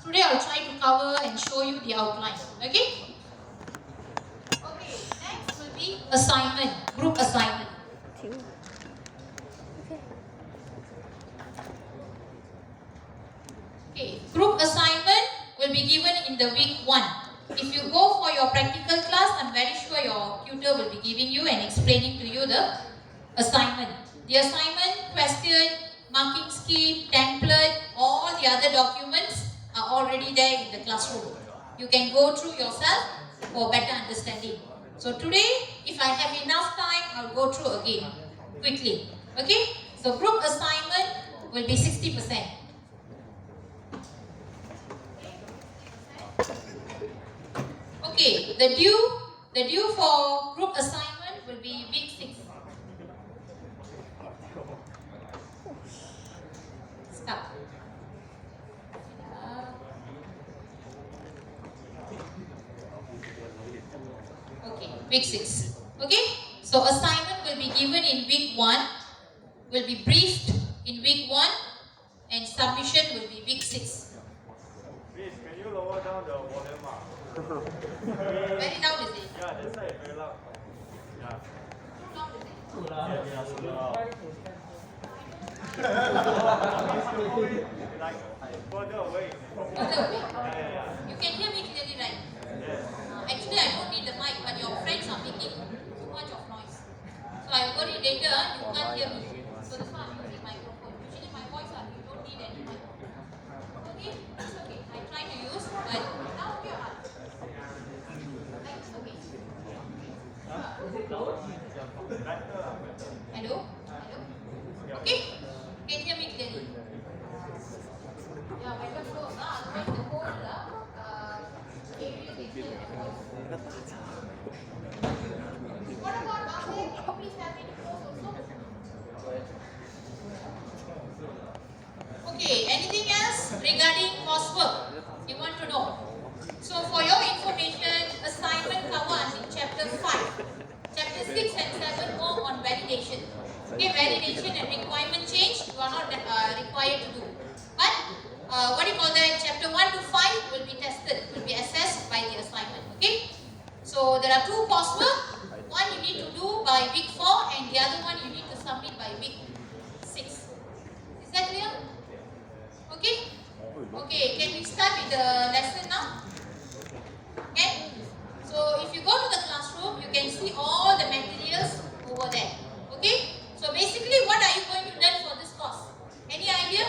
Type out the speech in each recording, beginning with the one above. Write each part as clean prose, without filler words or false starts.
today I'll try to cover and show you the outline. Okay? Okay, next will be assignment, group assignment. Okay, group assignment will be given in the week 1. If you go for your practical class, I'm very sure your tutor will be giving you and explaining to you the assignment. The assignment, question, marking scheme, template, all the other documents are already there in the classroom. You can go through yourself for better understanding. So today, if I have enough time, I'll go through again quickly. Okay? So group assignment will be 60%. Okay, the due for group assignment will be week 6. Stop. Okay, week 6. Okay, so assignment will be given in week 1, will be briefed in week 1, and submission will be week 6. Please, can you lower down the volume? Very loud, is it? Yeah, that's right, very loud. Yeah. Too loud, is it? Too loud. Yeah, too loud. Like, further away. Further away. Yeah. You can hear me clearly, right? Yes. Actually, I don't need the mic, but your friends are making too much of noise. So I worry later you can't hear me. So that's why I'm using microphone. Usually my voice, you don't need any microphone. Okay? It's okay. I try to use, but now okay or not? Okay. Hello? Hello? Okay? Can you hear me clearly? Yeah, better close. Otherwise the whole area will hear. What about down there? Can you please have me to close also? Okay, anything else regarding coursework you want to know? So for your information, assignment cover until chapter 5. Chapter 6 and 7 more on validation. Okay, validation and requirement change you are not required to do. But what do you call that? Chapter 1 to 5 will be tested, will be assessed by the assignment. Okay. So there are 2 coursework. One you need to do by week 4 and the other one you need to submit by week 6. Is that clear? Okay? Okay, can we start with the lesson now? Okay? So if you go to the classroom, you can see all the materials over there. Okay? So basically, what are you going to learn for this course? Any idea?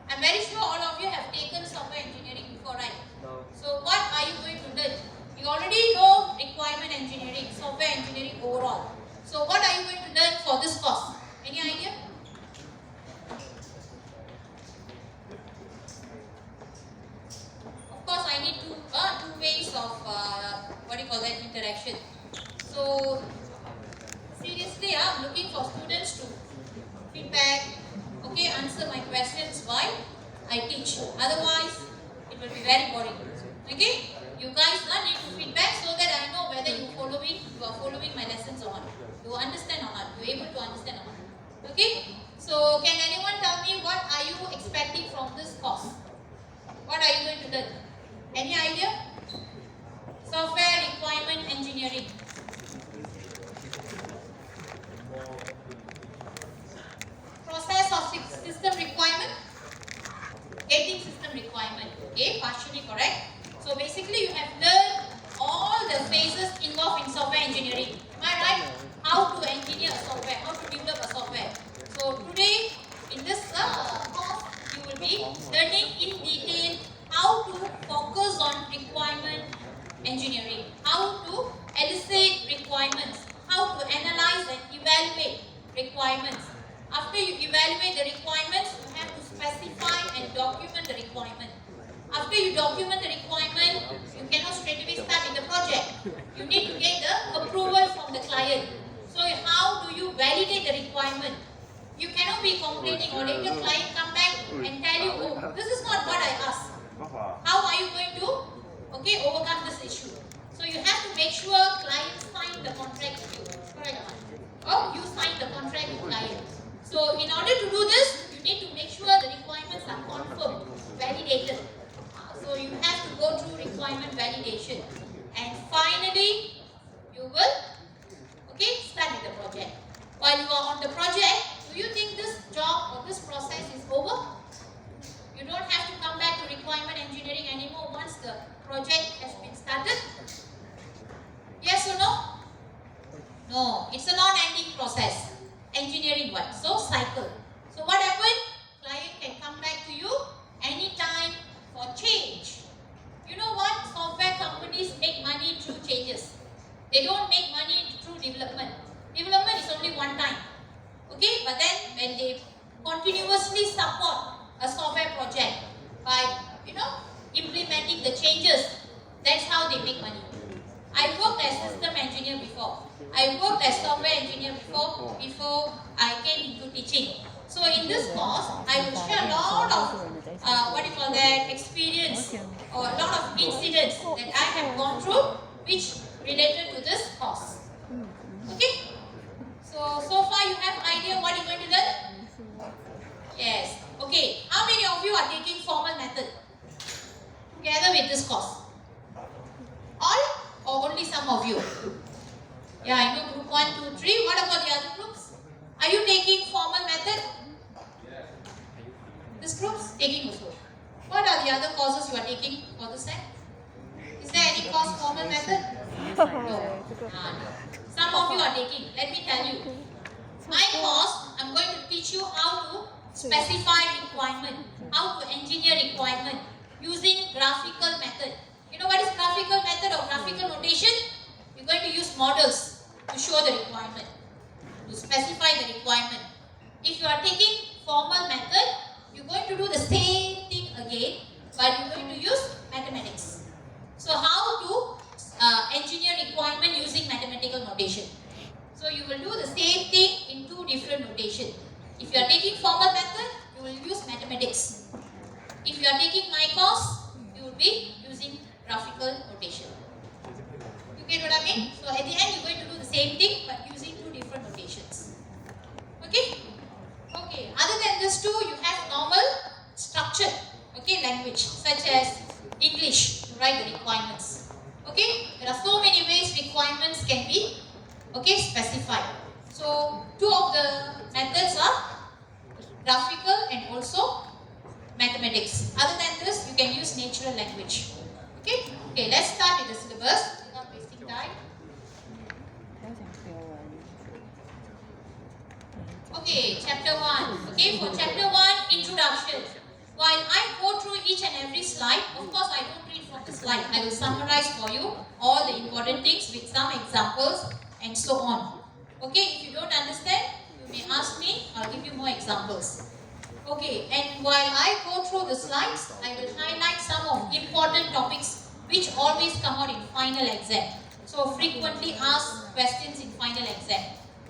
I'm very sure all of you have taken software engineering before, right? No. So what are you going to learn? You already know requirement engineering, software engineering overall. So what are you going to learn for this course? Any idea? Of course, I need two ways of what do you call that, interaction. So seriously, I'm looking for students to feedback. Okay, answer my questions while I teach. Otherwise, it will be very boring. Okay, you guys need to feedback so that I know whether you are following my lessons or not. You understand or not? You able to understand or not? Okay. So, can anyone tell me what are you expecting from this course? What are you going to learn? Any idea? Software requirement engineering. Process of system requirement. Getting system requirement. Okay, partially correct. So basically you have learned all the phases involved in software engineering. Am I right? How to engineer a software, how to develop a software. So today in this course you will be learning in detail how to focus on requirement engineering, how to elicit requirements, how to analyze and evaluate requirements. After you evaluate the requirements, you have to specify and document the requirement. After you document the requirement, you cannot straight away start in the project. You need to get the approval from the client. So how do you validate the requirement? You cannot be complaining or later client come back and tell you, oh, this is not what I asked. How are you going to overcome this issue? So you have to make sure client sign the contract with you. Correct? Or you sign the contract with client. So in order to do this, you need to make sure the requirements are confirmed, validated. validated. So you have to go through requirement validation. And finally, you will start with the project. While you are on the project, do you think this job or this process is over? You don't have to come back to requirement engineering anymore once the project has been started. Yes or no? No, it's a non-ending process. Engineering one. So cycle. So what happened? Client can come back to you anytime for change. You know what? Software companies make money through changes. They don't make money through development. Development is only one time. Okay, but then when they continuously support a software project by implementing the changes, that's how they make money. I worked as system engineer before. I worked as software engineer before I came into teaching. So in this course, I will share a lot of experience or a lot of incidents that I have gone through which related to this course. Okay? So far you have idea what you're going to learn? Yes. Okay. How many of you are taking formal method together with this course? All or only some of you? Yeah, I know group 1, 2, 3. What about the other groups? Are you taking formal method? This group's taking also. What are the other courses you are taking for the set? Is there any course formal method? No. Some of you are taking. Let me tell you. My course, I'm going to teach you how to specify requirement, how to engineer requirement using graphical method. You know what is graphical method or graphical notation? You're going to use models to show the requirement, to specify the requirement. If you are taking formal method, you're going to do the same thing again, but you're going to use mathematics. So how to engineer requirement using mathematical notation. So you will do the same thing in two different notation. If you are taking formal method, you will use mathematics. If you are taking my course, you will be using graphical notation. You get what I mean? So at the end, you're going to do the same thing but using two different notations. Okay? Okay. Other than this two, you have normal structured language such as English to write the requirements. Okay? There are so many ways requirements can be specified. So two of the methods are graphical and also mathematics. Other than this, you can use natural language. Okay? Okay, let's start with the syllabus without wasting time. Okay, chapter 1. Okay, for chapter 1, introduction. While I go through each and every slide, of course I don't read from the slide. I will summarize for you all the important things with some examples and so on. Okay, if you don't understand, you may ask me, I'll give you more examples. Okay, and while I go through the slides, I will highlight some of important topics which always come out in final exam. So frequently asked questions in final exam.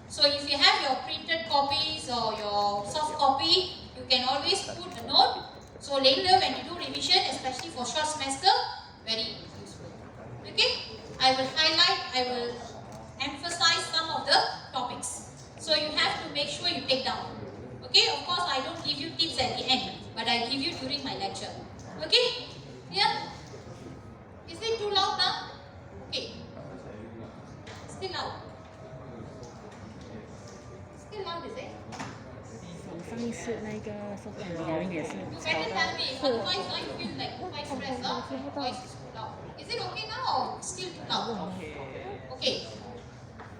So if you have your printed copies or your soft copy, you can always put a note. So later when you do revision, especially for short semester, very useful. Okay, I will highlight, I will emphasize some of the topics. So you have to make sure you take down. Okay, of course I don't give you tips at the end, but I give you during my lecture. Okay, yeah? Is it too loud now? Okay, still loud. Still loud, is it? 上一次那个收款人也是 You better tell me, otherwise I feel like quite stressed out. Voice is too loud. Is it okay now or still too loud? Okay.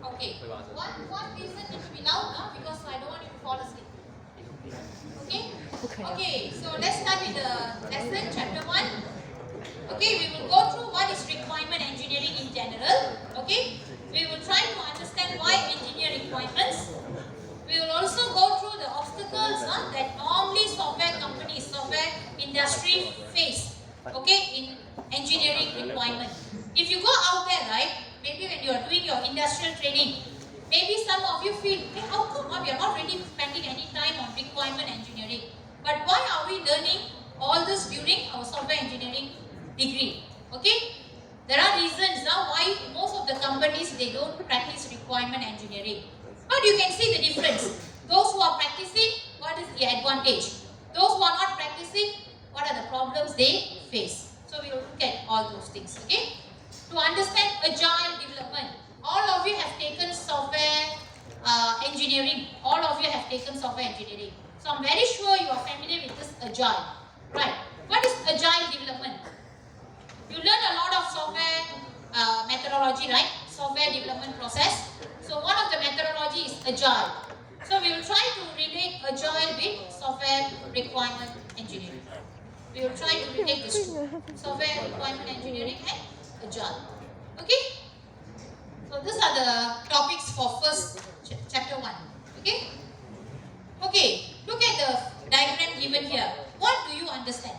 Okay. One reason it will be loud now because I don't want you to fall asleep. Okay? Okay, so let's start with the lesson, chapter 1. Okay, we will go through what is requirement engineering in general. Okay? We will try to understand why engineer requirements. We will also go through the obstacles that normally software companies, software industry face, in engineering requirement. If you go out there, right, maybe when you are doing your industrial training, maybe some of you feel, hey, how come we are not really spending any time on requirement engineering? But why are we learning all this during our software engineering degree? Okay? There are reasons now why most of the companies, they don't practice requirement engineering. But you can see the difference. Those who are practicing, what is the advantage? Those who are not practicing, what are the problems they face. So we will look at all those things. Okay. To understand agile development, all of you have taken software engineering. All of you have taken software engineering. So I'm very sure you are familiar with this agile. Right. What is agile development? You learn a lot of software methodology, right? Software development process. So one of the methodology is agile. So we will try to relate agile with software requirement engineering. We will try to relate this two. Software requirement engineering and agile. Okay? So these are the topics for first chapter 1. Okay? Okay, look at the diagram given here. What do you understand?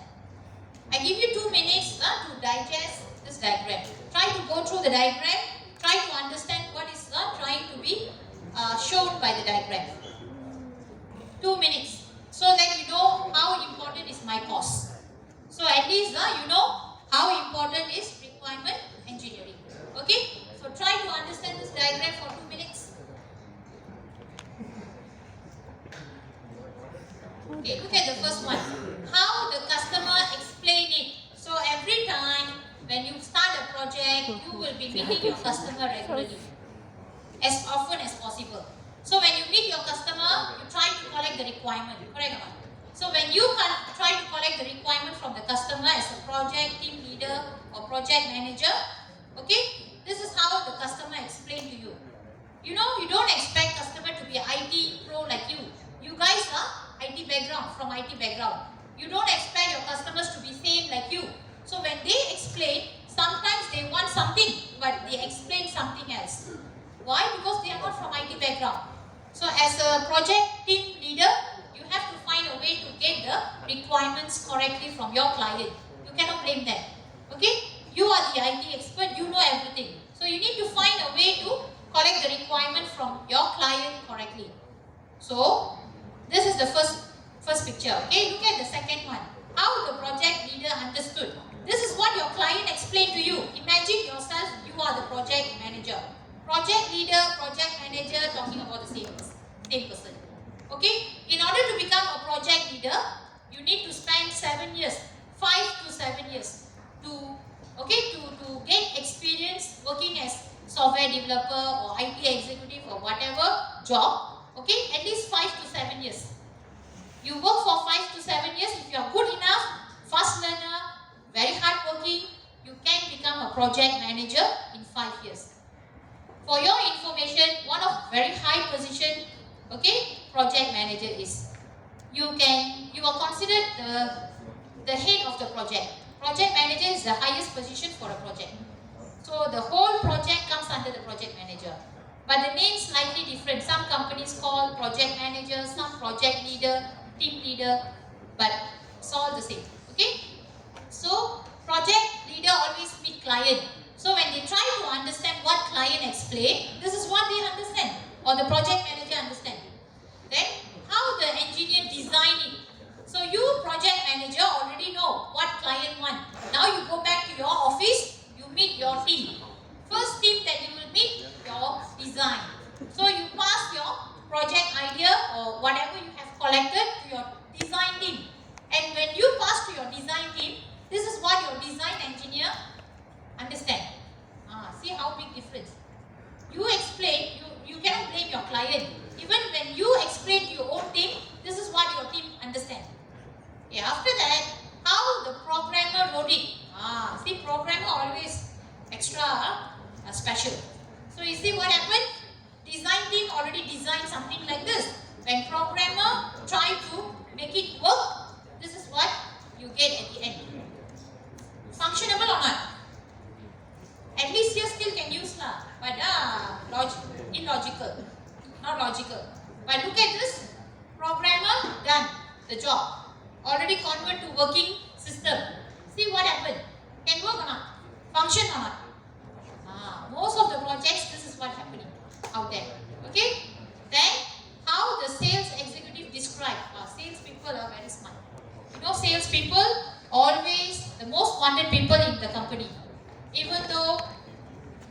I give you 2 minutes to digest this diagram. Try to go through the diagram. Try to understand what is trying to be shown by the diagram. 2 minutes. So that you know how important is my course. So at least you know how important is requirement engineering. Okay? So try to understand this diagram for 2 minutes. Okay, look at the first one. How the customer explain it. So every time when you start a project, you will be meeting your customer regularly, as often as possible. So when you meet your customer, you try to collect the requirement. Correct or not? So when you try to collect the requirement from the customer as a project team leader or project manager, okay, this is how the customer explain to you. You know, you don't expect customer to be an IT pro like you. You guys are IT background, from IT background. You don't expect your customers to be same like you. So when they explain, sometimes they want something, but they explain something else. Why? Because they are not from IT background. So as a project team leader, you have to find a way to get the requirements correctly from your client. You cannot blame them. Okay? You are the IT expert, you know everything. So you need to find a way to collect the requirement from your client correctly. So this is the first picture. Okay, look at the second one. How the project leader understood. This is what your client explained to you. Imagine yourself, you are the project manager. Project leader, project manager, talking about the same person. Okay, in order to become a project leader, you need to spend 7 years, 5 to 7 years to get experience working as software developer or IT executive or whatever job. Okay, at least 5 to 7 years. You work for 5 to 7 years. If you are good enough, fast learner, very hardworking, you can become a project manager in 5 years. For your information, one of very high position, okay, project manager is. You are considered the head of the project. Project manager is the highest position for a project. So the whole project comes under the project manager. But the name is slightly different. Some companies call project manager, some project leader, team leader, but it's all the same. Okay? So project leader always meet client. So when they try to understand what client explain, this is what they understand, or the project manager understand. Then how the engineer design it. So you project manager already know what client want. Now you go back to your office, you meet your team. First team that you will meet, your design. So you pass your project idea or whatever you have collected to your design team. And when you pass to your design team, this is what your design engineer understand. See how big difference. You explain, you cannot blame your client. Even when you explain to your own team, this is what your team understand. Okay, after that, how the programmer wrote it. See, programmer always extra special. So you see what happened? Design team already designed something like this. When programmer try to make it work, this is what you get at the end. Functionable or not? At least here still can use lah, but illogical, not logical. But look at this, programmer done the job, already convert to working system. See what happened? Can work or not? Function or not? Most of the projects, this is what happening out there. Okay? Then how the sales executive describe. Sales people are very smart. You know, sales people always the most wanted people in the company. Even though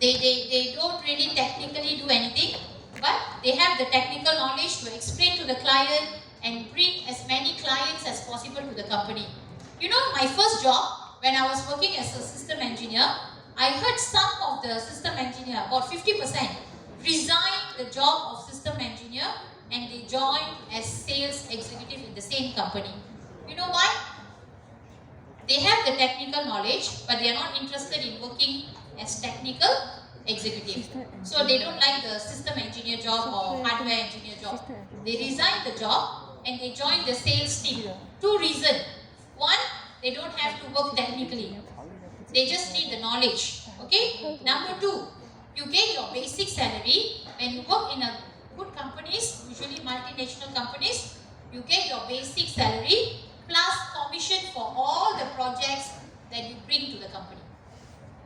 they don't really technically do anything, but they have the technical knowledge to explain to the client and bring as many clients as possible to the company. You know, my first job, when I was working as a system engineer, I heard some of the system engineer, about 50%, resign the job of system engineer and they joined as sales executive in the same company. You know why? They have the technical knowledge, but they are not interested in working as technical executive. So they don't like the system engineer job or hardware engineer job. They resign the job and they join the sales team. Two reasons. One, they don't have to work technically. They just need the knowledge. Okay? Number two, you get your basic salary when you work in a good companies, usually multinational companies. You get your basic salary plus commission for all the projects that you bring to the company.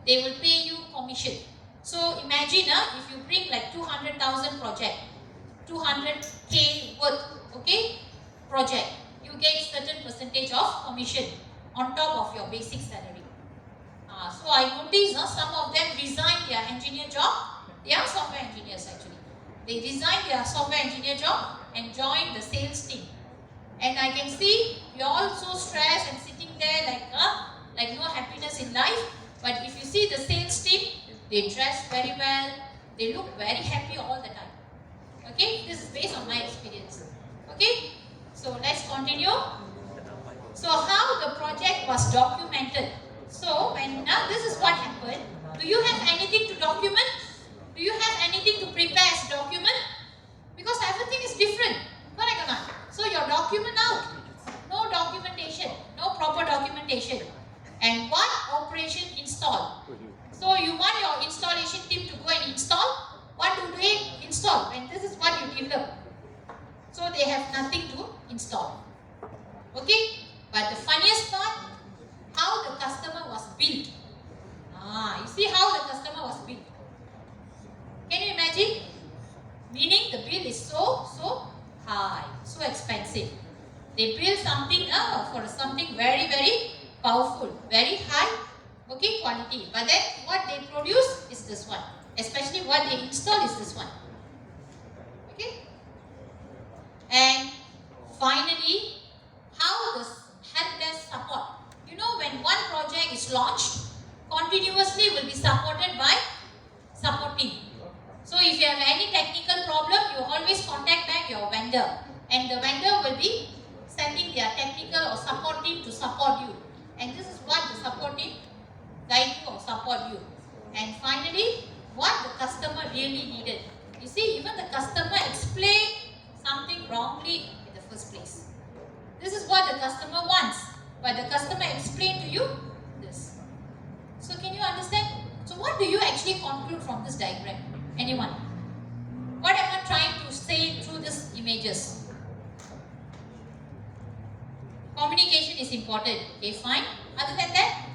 They will pay you commission. So imagine if you bring like 200,000 project, 200k worth, okay, project, you get certain percentage of commission on top of your basic salary. So I noticed some of them resign their engineer job. They are software engineers actually. They resign their software engineer job and join the sales team. And I can see you're all so stressed and sitting there like no happiness in life. But if you see the sales team, they dress very well. They look very happy all the time. Okay, this is based on my experience. Okay, so let's continue. So how the project was documented. So when now this is what happened. Do you have anything to document? Do you have anything to prepare as document? Because everything is different. Correct or not? So your document out. No documentation. No proper documentation. And what operation install? So you want your installation team to go and install. What do they install? And this is what you develop. So they have nothing to install. Okay? But the funniest part, how the customer was built. You see how the customer was built. Can you imagine? Meaning the bill is so high, so expensive. They build something for something very, very powerful, very high, okay, quality. But then what they produce is this one. Especially what they install is this one. Okay? And finally, how the help desk support. You know, when one project is launched, continuously will be supported by support team. So if you have any technical problem, you always contact back your vendor. And the vendor will be sending their technical or support team to support you. And this is what the support team guide you or support you. And finally, what the customer really needed. You see, even the customer explained something wrongly in the first place. This is what the customer wants. But the customer explained to you this. So can you understand? So what do you actually conclude from this diagram? Anyone? What am I trying to say through these images? Communication is important. Okay, fine. Other than that,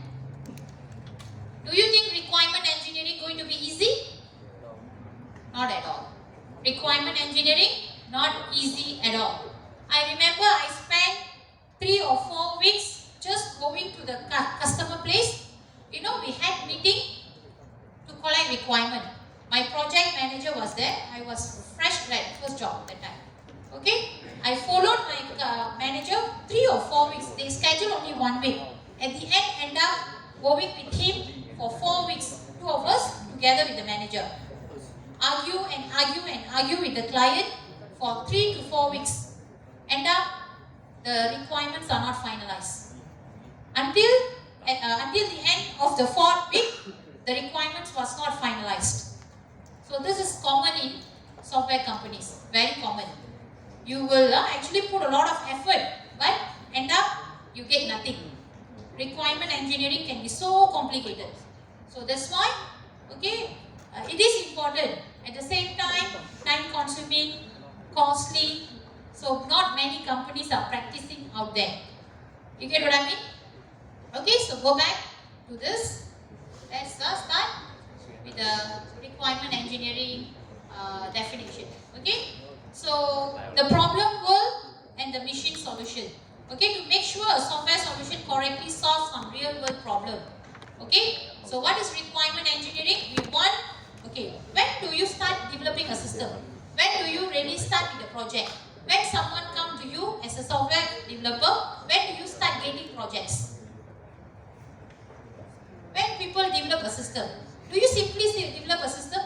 do you think requirement engineering going to be easy? Not at all. Requirement engineering, not easy at all. I remember I spent 3 or 4 weeks just going to the customer place. You know, we had meeting to collect requirement. My project manager was there. I was fresh grad, first job that time. Okay? I followed my manager 3 or 4 weeks. They scheduled only 1 week. At the end up going with him for 4 weeks. 2 of us together with the manager. Argue with the client for 3 to 4 weeks. End up, the requirements are not finalized. Until the end of the 4th week, the requirements was not finalized. So this is common in software companies, very common. You will actually put a lot of effort, but end up you get nothing. Requirement engineering can be so complicated. So that's why, okay, it is important. At the same time consuming, costly. So not many companies are practicing out there. You get what I mean? Okay, so go back to this. Let's start with the requirement engineering definition. Okay, so the problem world and the machine solution. Okay, to make sure a software solution correctly solves some real world problem. Okay, so what is requirement engineering? We want, okay, when do you start developing a system? When do you really start with a project? When someone comes to you as a software developer, when do you start getting projects? When people develop a system. Do you simply say develop a system?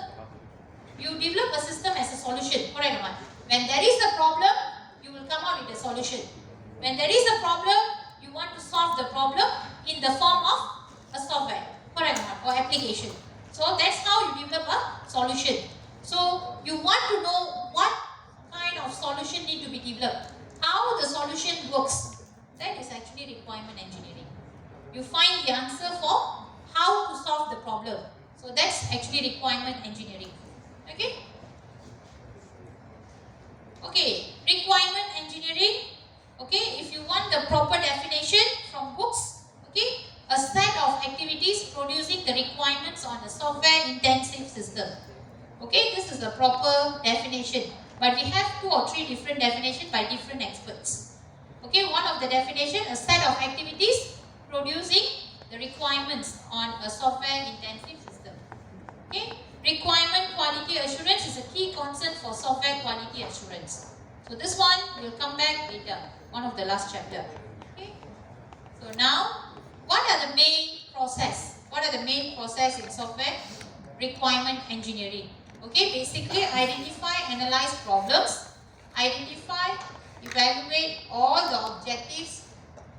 You develop a system as a solution, correct or not? When there is a problem, you will come out with a solution. When there is a problem, you want to solve the problem in the form of a software, correct or not? Or application. So that's how you develop a solution. So you want to know what kind of solution need to be developed, how the solution works. That is actually requirement engineering. You find the answer for how to solve the problem. So that's actually requirement engineering. Okay? Okay, requirement engineering. Okay, if you want the proper definition from books, okay, a set of activities producing the requirements on a software intensive system. Okay, this is the proper definition. But we have 2 or 3 different definitions by different experts. Okay, one of the definition, a set of activities producing the requirements on a software intensive system. Okay, requirement quality assurance is a key concern for software quality assurance. So this one will come back later, one of the last chapter. Okay, so now what are the main process? What are the main process in software? Requirement engineering. Okay, basically identify, analyze problems, identify, evaluate all the objectives,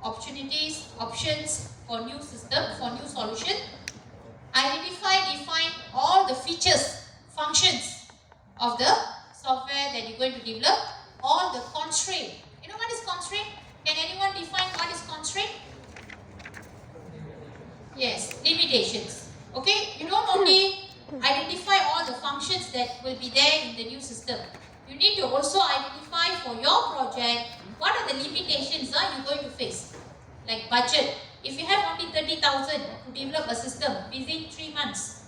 opportunities, options for new system, for new solution. Identify, define all the features, functions of the software that you're going to develop, all the constraint. You know what is constraint? Can anyone define what is constraint? Yes, limitations. Okay, you don't only identify all the functions that will be there in the new system. You need to also identify for your project what are the limitations you're going to face. Like budget. If you have only 30,000 to develop a system within 3 months,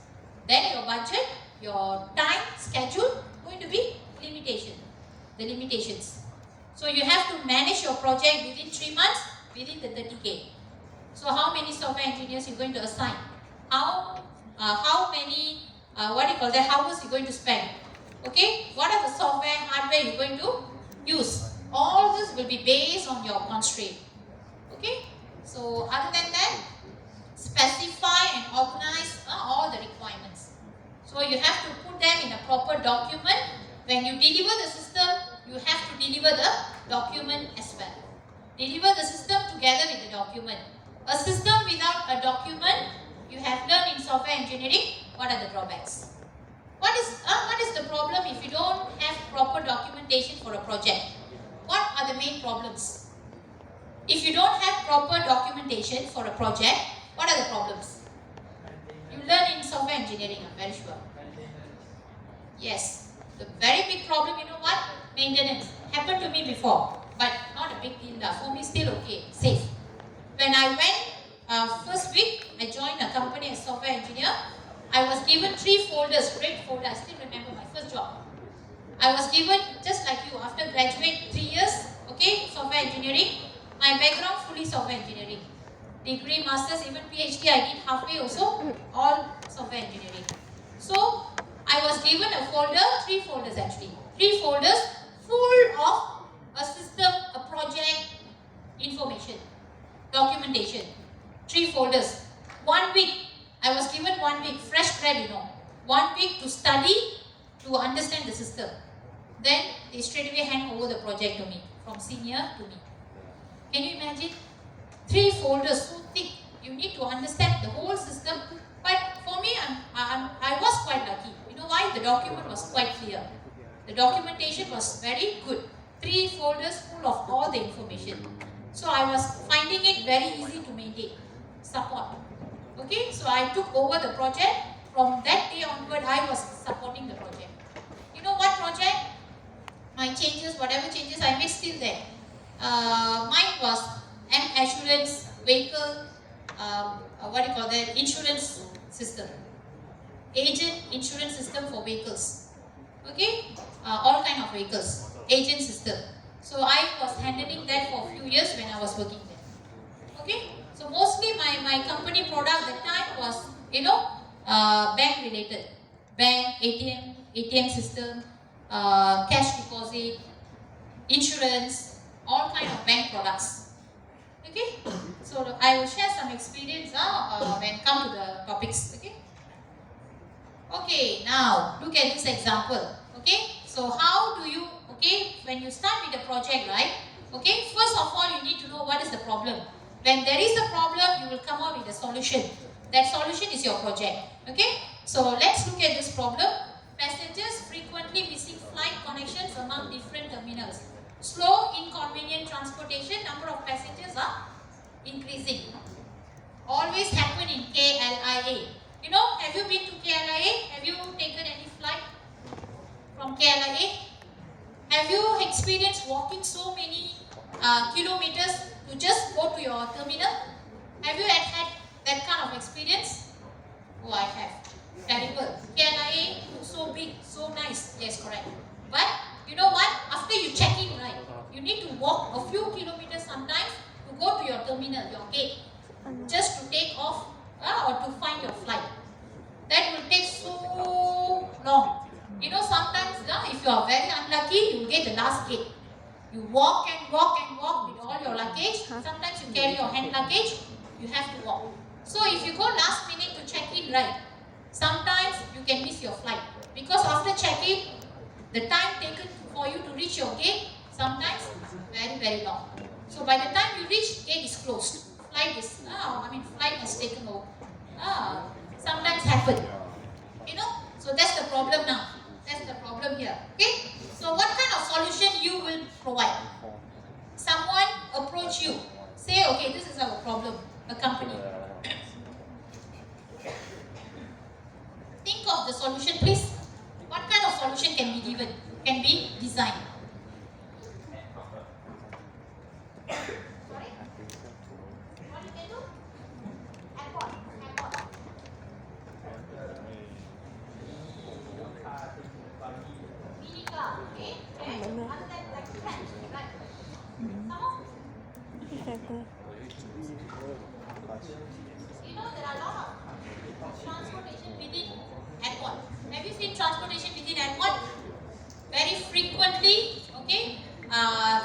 then your budget, your time, schedule going to be limitation. The limitations. So you have to manage your project within 3 months within the 30K. So how many software engineers you're going to assign? How many hours you're going to spend? Okay, what are the software, hardware you're going to use? All this will be based on your constraint. Okay, so other than that, specify and organize all the requirements. So you have to put them in a proper document. When you deliver the system, you have to deliver the document as well. Deliver the system together with the document. A system without a document, you have learned in software engineering, what are the drawbacks? What is the problem if you don't have proper documentation for a project? What are the main problems? If you don't have proper documentation for a project, what are the problems? You learn in software engineering, I'm very sure. Yes, the very big problem, you know what? Maintenance. Happened to me before, but not a big deal. For me, still okay, safe. When I went first week, I joined a company as software engineer. I was given 3 folders, great folder. I still remember my first job. I was given, just like you, after graduate 3 years, okay, software engineering. My background fully software engineering. Degree, masters, even PhD I did halfway also, all software engineering. So I was given a folder, 3 folders actually. 3 folders full of a system, a project, information, documentation. 3 folders. 1 week. I was given 1 week, fresh grad, you know. 1 week to study, to understand the system. Then they straight away hand over the project to me, from senior to me. Can you imagine? 3 folders, so thick. You need to understand the whole system. But for me, I was quite lucky. You know why? The document was quite clear. The documentation was very good. 3 folders full of all the information. So I was finding it very easy to maintain. Support. Okay, so I took over the project. From that day onward, I was supporting the project. You know what project? My changes, whatever changes I made, still there. Mine was assurance, vehicle, insurance system. Agent insurance system for vehicles. Okay, all kind of vehicles. Agent system. So I was handling that for a few years when I was working there. Okay, so mostly my company product at that time was, bank related. Bank, ATM system, cash deposit, insurance, all kind of bank products. Okay, so I will share some experience when come to the topics. Okay, now look at this example. Okay, so how do you, when you start with the project, right? Okay, first of all, you need to know what is the problem. When there is a problem, you will come up with a solution. That solution is your project. Okay, so let's look at this problem. Passengers frequently missing flight connections among different terminals. Slow, inconvenient transportation, number of passengers are increasing. Always happen in KLIA. You know, have you been to KLIA? Have you taken any flight from KLIA? Have you experienced walking so many kilometers to just go to your terminal? Have you had that kind of experience? Oh, I have. Terrible. KLIA, so big, so nice. Yes, correct. But you know what? After you check in, right, you need to walk a few kilometers sometimes to go to your terminal, your gate, just to take off or to find your flight. That will take so long. You know, sometimes if you are very unlucky, you will get the last gate. You walk and walk and walk with all your luggage. Sometimes you carry your hand luggage, you have to walk. So if you go last minute to check in, right, sometimes you can miss your flight. Because after check-in, the time taken for you to reach your gate, sometimes very, very long. So by the time you reach, gate is closed. Flight has taken over. Sometimes happen. You know, so that's the problem now. That's the problem here. Okay. So what kind of solution you will provide? Someone approach you, say, okay, this is our problem, a company. Think of the solution, please. What kind of solution can be given? Can be designed? Sorry? What you can do? Airport. Mini car, okay? Other than taxi, right? Some more? You know, there are a lot of transportation within airport. Have you seen transportation within airport? Very frequently, okay,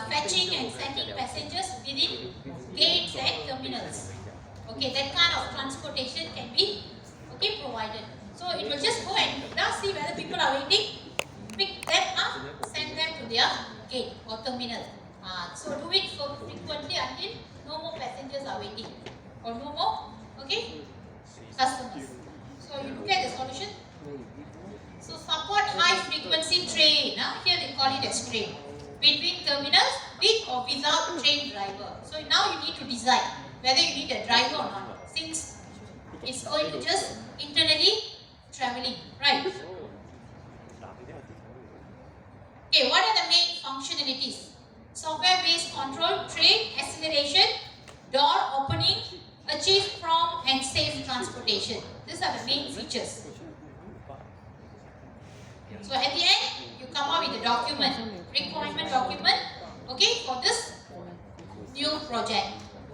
fetching and sending passengers within gates and terminals. Okay, that kind of transportation can be provided. So it will just go and now see whether people are waiting, pick them up, send them to their gate or terminal. So do it so frequently until no more passengers are waiting or no more customers. So you look at the solution. So support high frequency train. Here they call it as train. Between terminals with or without train driver. So now you need to decide whether you need a driver or not. Since it's going to just internally traveling, right? Okay, what are the main functionalities? Software-based control, train acceleration, door opening, achieve prompt and safe transportation. These are the main features. So at the end, you come up with a document, requirement document, for this new project.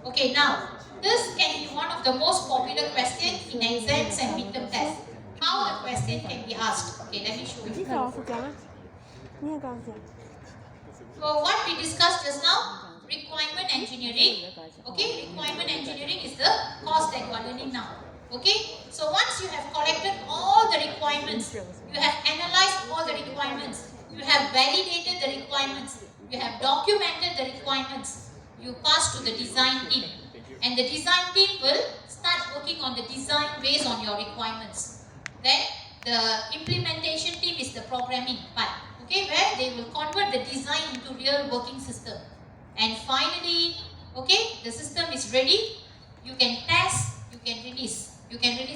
Okay, now, this can be one of the most popular questions in exams and midterm tests. How the question can be asked. Okay, let me show you. So what we discussed just now, requirement engineering. Okay, requirement engineering is the course that you are learning now. Okay, so once you have collected all the requirements, you have analyzed all the requirements, you have validated the requirements, you have documented the requirements, you pass to the design team. And the design team will start working on the design based on your requirements. Then the implementation team is the programming part, where they will convert the design into real working system. And finally, the system is ready, you can test, you can release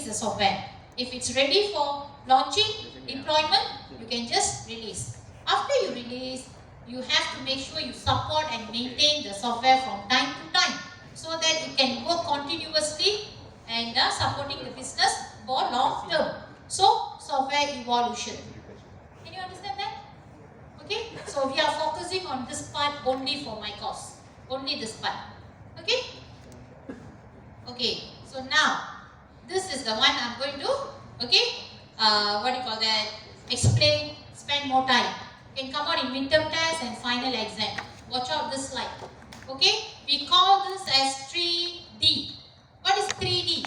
the software. If it's ready for launching, deployment, you can just release. After you release, you have to make sure you support and maintain the software from time to time so that it can work continuously and supporting the business for long term. So, software evolution. Can you understand that? Okay, so we are focusing on this part only for my course. Only this part. Okay, so now, this is the one I'm going to, explain, spend more time. Can come out in midterm test and final exam. Watch out this slide. Okay, we call this as 3D. What is 3D?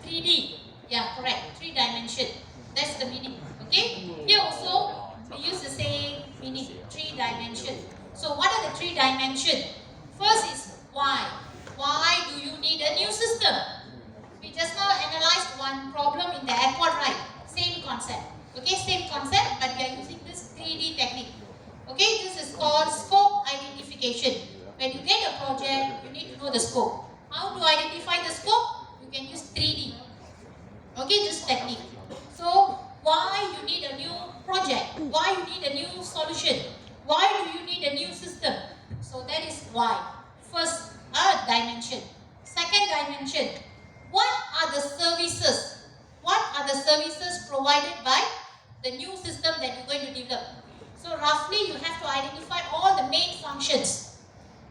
3D. Yeah, correct. 3 dimension. That's the meaning. Okay. Here also we use the same meaning. 3 dimension. So what are the 3 dimension? First is why. Why do you need a new system? We just now analyzed one problem in the airport, right? Same concept. Okay, same concept, but we are using this 3D technique. Okay, this is called scope identification. When you get a project, you need to know the scope. How to identify the scope? You can use 3D. Okay, this technique. So, why you need a new project? Why you need a new solution? Why do you need a new system? So that is why. First, dimension. Second dimension. What are the services? What are the services provided by the new system that you're going to develop? So roughly, you have to identify all the main functions.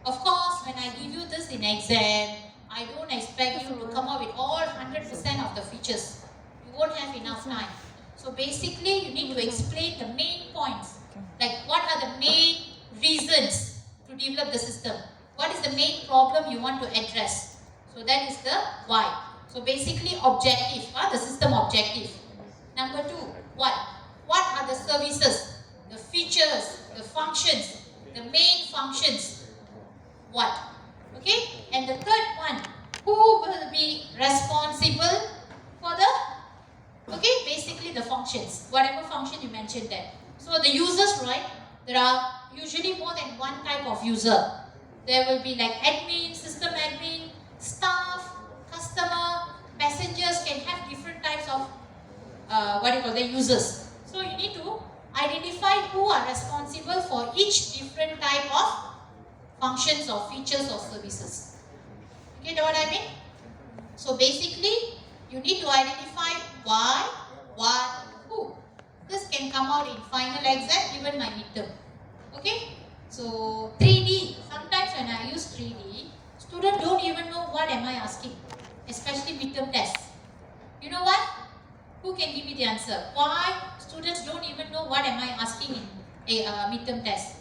Of course, when I give you this in exam, I don't expect you to come up with all 100% of the features. You won't have enough time. So basically, you need to explain the main points. Like what are the main reasons to develop the system? What is the main problem you want to address? So that is the why. So basically objective, the system objective. Number 2, what? What are the services, the features, the functions, the main functions? What? Okay? And the third one, who will be responsible for the, okay, basically the functions, whatever function you mentioned there. So the users, right? There are usually more than one type of user. There will be like admin, system admin, staff, customer, passengers can have different types of the users. So you need to identify who are responsible for each different type of functions or features or services. You get what I mean? So basically, you need to identify why, what, who. This can come out in final exam, even my midterm. Okay? So 3D, sometimes when I use 3D, students don't even know what am I asking, especially midterm tests. You know what? Who can give me the answer? Why students don't even know what am I asking in a midterm test?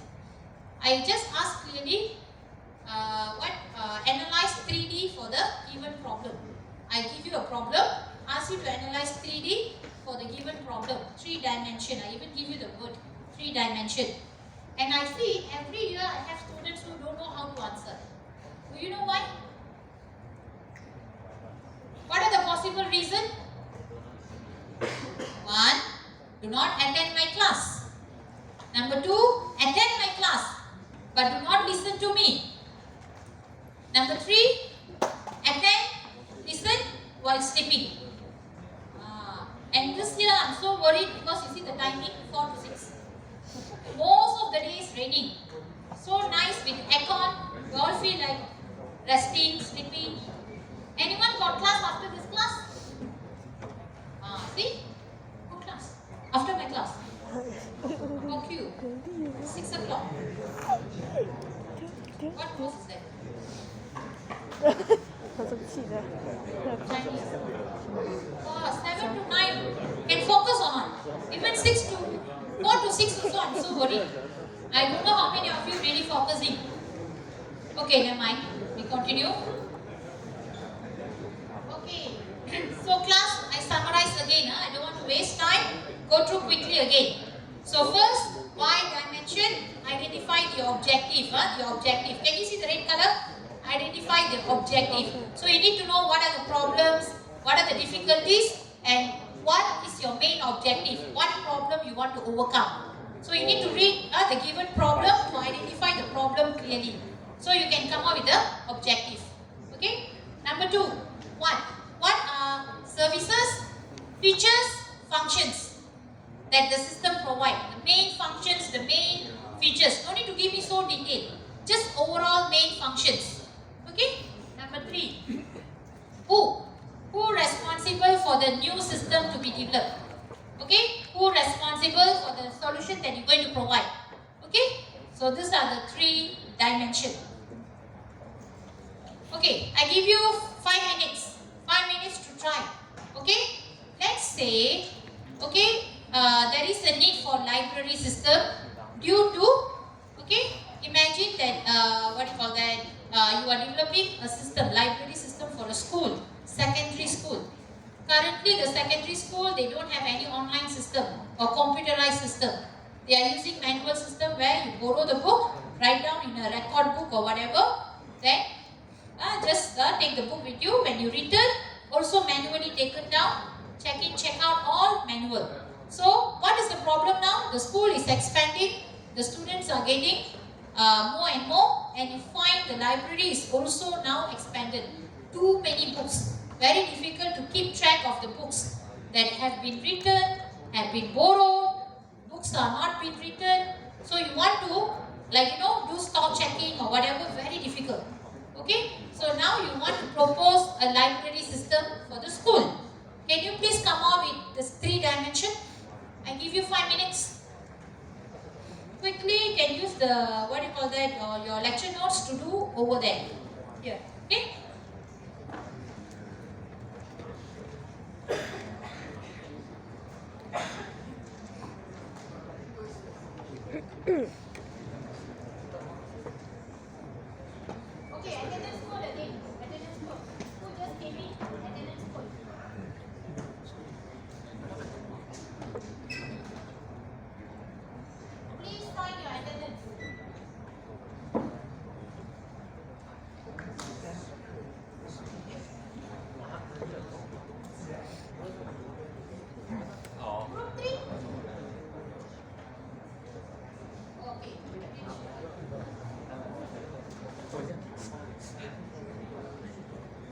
I just ask clearly, analyze 3D for the given problem. I give you a problem, ask you to analyze 3D for the given problem, 3 dimension. I even give you the word 3 dimension. And I see every year I have students who don't know how to answer. Do you know why? What are the possible reasons? 1, do not attend my class. Number 2, attend my class, but do not listen to me. Number 3, attend, listen while sleeping. And this year I'm so worried because you see the timing 4 to 6. Most of the day is raining. So nice with aircon. You all feel like resting, sleeping. Anyone got class after this class? See? Good class. After my class. OQ. 6 o'clock. What course is that? 好生气的。 Chinese. 7 to 9. Can focus on. Even 6 to 4 to 6 also I'm so worried. I don't know how many of you really focusing. Okay, never mind. We continue. Okay. So class, I summarize again. I don't want to waste time. Go through quickly again. So first, why dimension? Identify the objective. The objective. Can you see the red color? Identify the objective. So you need to know what are the problems, what are the difficulties, and what is your main objective. What problem you want to overcome. So you need to read the given problem to identify the problem clearly. So you can come up with the objective. Okay. Number 2, what are services, features, functions that the system provides? The main functions, the main features. No need to give me so detailed. Just overall main functions. Okay. Number 3, who responsible for the new system to be developed? Okay. Who responsible for the solution that you're going to provide? Okay. So these are the 3 dimensions. Okay. I give you 5 minutes. 5 minutes to try. Okay. Let's say, okay, there is a need for library system. due to, okay, imagine that, you are developing a system, library system for a school, secondary school. Currently, the secondary school, they don't have any online system or computerized system. They are using manual system where you borrow the book, write down in a record book or whatever, then just take the book with you. When you return, also manually taken down, check in, check out, all manual. So, what is the problem now? The school is expanding, the students are getting more and more, and you find the library is also now expanded. Too many books. Very difficult to keep track of the books that have been written, have been borrowed, books are not been written. So you want to, do stock checking or whatever, very difficult. Okay? So now you want to propose a library system for the school. Can you please come out with this 3 dimension? I give you 5 minutes. Quickly, can use the, your lecture notes to do over there. Here. Okay? Okay, attendance call again. Attendance call. Who just came in? Attendance call. Please sign your attendance. Group 3. Okay.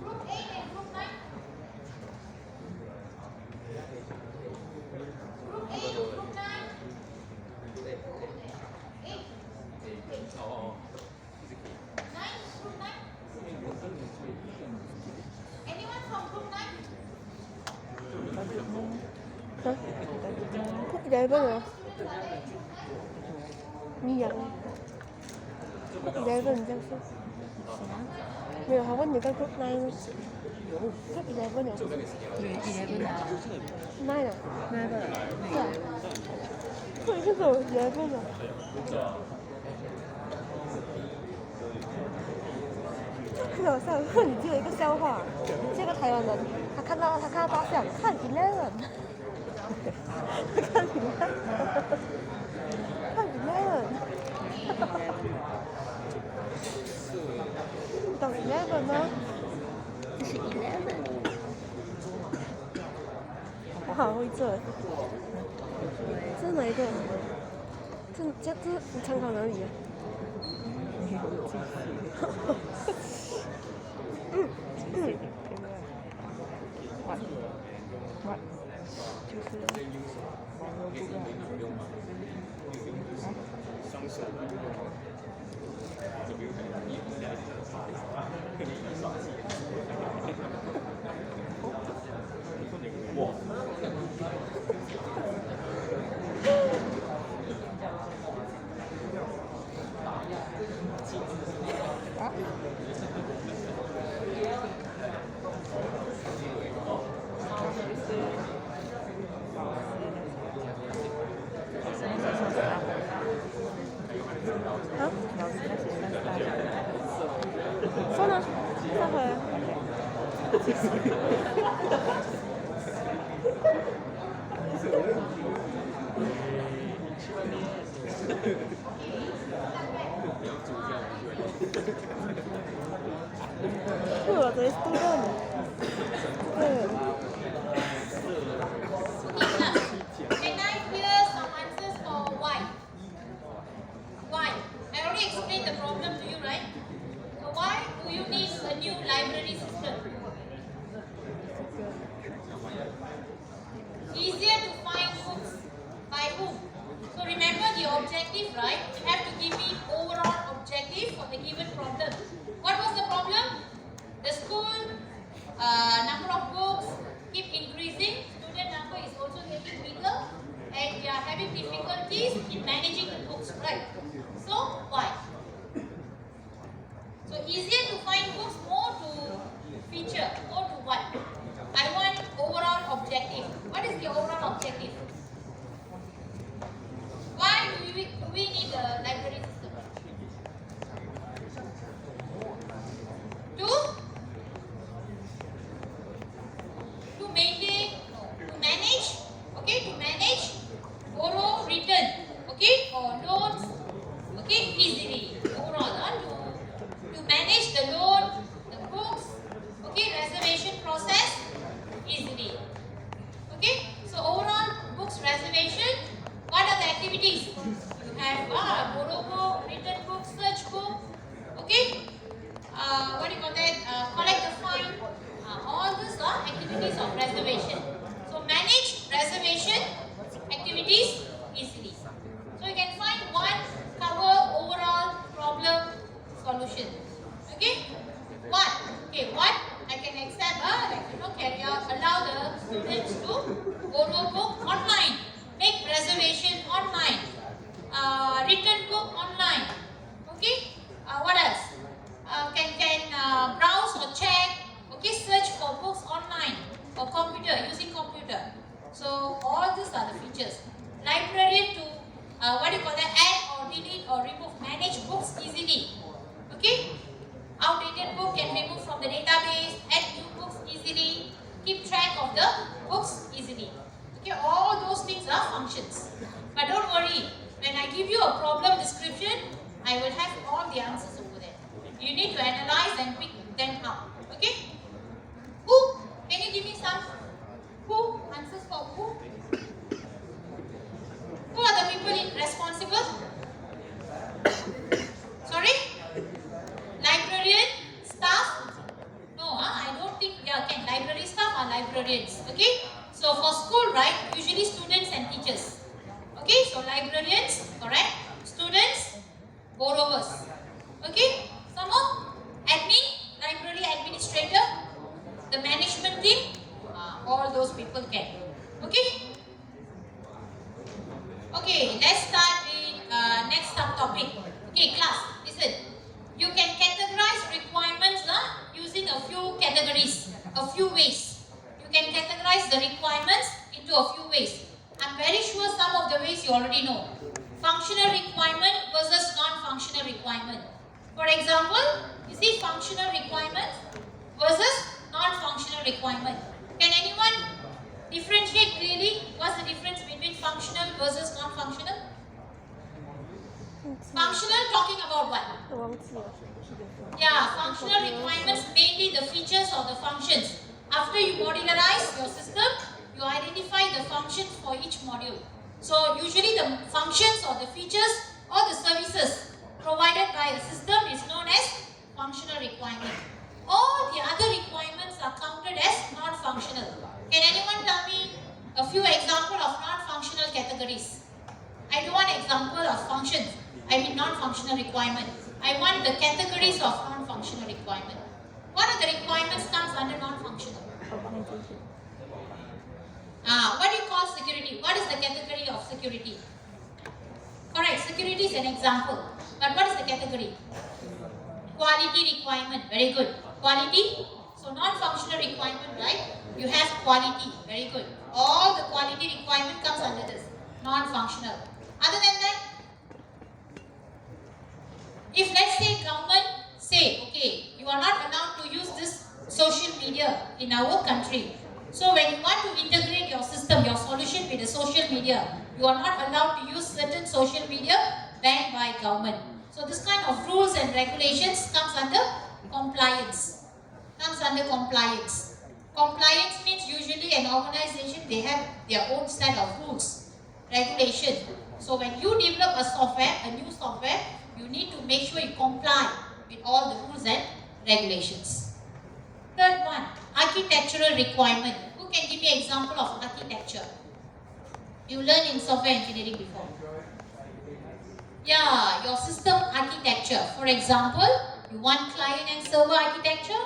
Group 8 and Group 9. Group 8 and Group 9. 8. 9, Group 9. Anyone from Group 9? Hả? Thích vậy với rồi. Như vậy. Thích vậy với mình sao sao? Bây giờ không có những cái group này nữa. Thích vậy với rồi. Mai nè.那个是啊。对，这种vậy với rồi. 有时候你就有一个笑话，这个台湾人，他看到大象，看11，看11，看11，懂11吗？这是11，我好会做，这是哪一个？这你参考哪里啊？说呢？上回。是我的student。对。 Can I hear some answers for why? Why? I already explained the problem to you, right? So why do you need a new library system? Easier to find books. By whom? So remember the objective, right? You have to give me overall objective for the given problem. What was the problem? The school, number of books, Okay, what I can accept, carry out, allow the students to borrow book online, make reservation online, return book online. Okay, what else? Can browse or check. Okay, search for books online or computer using computer. So all these are the features. Librarian to add or delete or remove, manage books easily. Okay. Outdated book can remove from the database, add new books easily, keep track of the books easily. Okay, all those things are functions. But don't worry, when I give you a problem description, I will have all the answers over there. You need to analyze and pick them up. Okay? Who? Can you give me some? Who? Answers for who? Who are the people responsible? Sorry? Librarian, staff? No, I don't think, can library staff or librarians. Okay? So for school, right, usually students and teachers. Okay, so librarians, correct? Students, borrowers. Okay? Some more? Admin, library administrator, the management team, all those people can. Okay? Okay, let's start with next subtopic. Okay, class, listen. You can categorize requirements using a few categories, a few ways. You can categorize the requirements into a few ways. I'm very sure some of the ways you already know. Functional requirement versus non-functional requirement. For example, you see functional requirement versus non-functional requirement. Can anyone differentiate clearly what's the difference between functional versus non-functional? Functional talking about what? Yeah, functional requirements mainly the features or the functions. After you modularize your system, you identify the functions for each module. So usually the functions or the features or the services provided by a system is known as functional requirement. All the other requirements are counted as non-functional. Can anyone tell me a few examples of non-functional categories? I don't want example of functions. I mean non-functional requirement. I want the categories of non-functional requirement. What are the requirements comes under non-functional? What do you call security? What is the category of security? Correct, security is an example. But what is the category? Quality requirement. Very good. Quality. So non-functional requirement, right? You have quality. Very good. All the quality requirement comes under this. Non-functional. Other than that, if let's say government say, okay, you are not allowed to use this social media in our country. So when you want to integrate your system, your solution with the social media, you are not allowed to use certain social media banned by government. So this kind of rules and regulations comes under compliance. Compliance means usually an organization, they have their own set of rules, regulation. So when you develop a software, a new software, you need to make sure you comply with all the rules and regulations. Third one, architectural requirement. Who can give me an example of architecture? You learned in software engineering before. Yeah, your system architecture. For example, you want client and server architecture,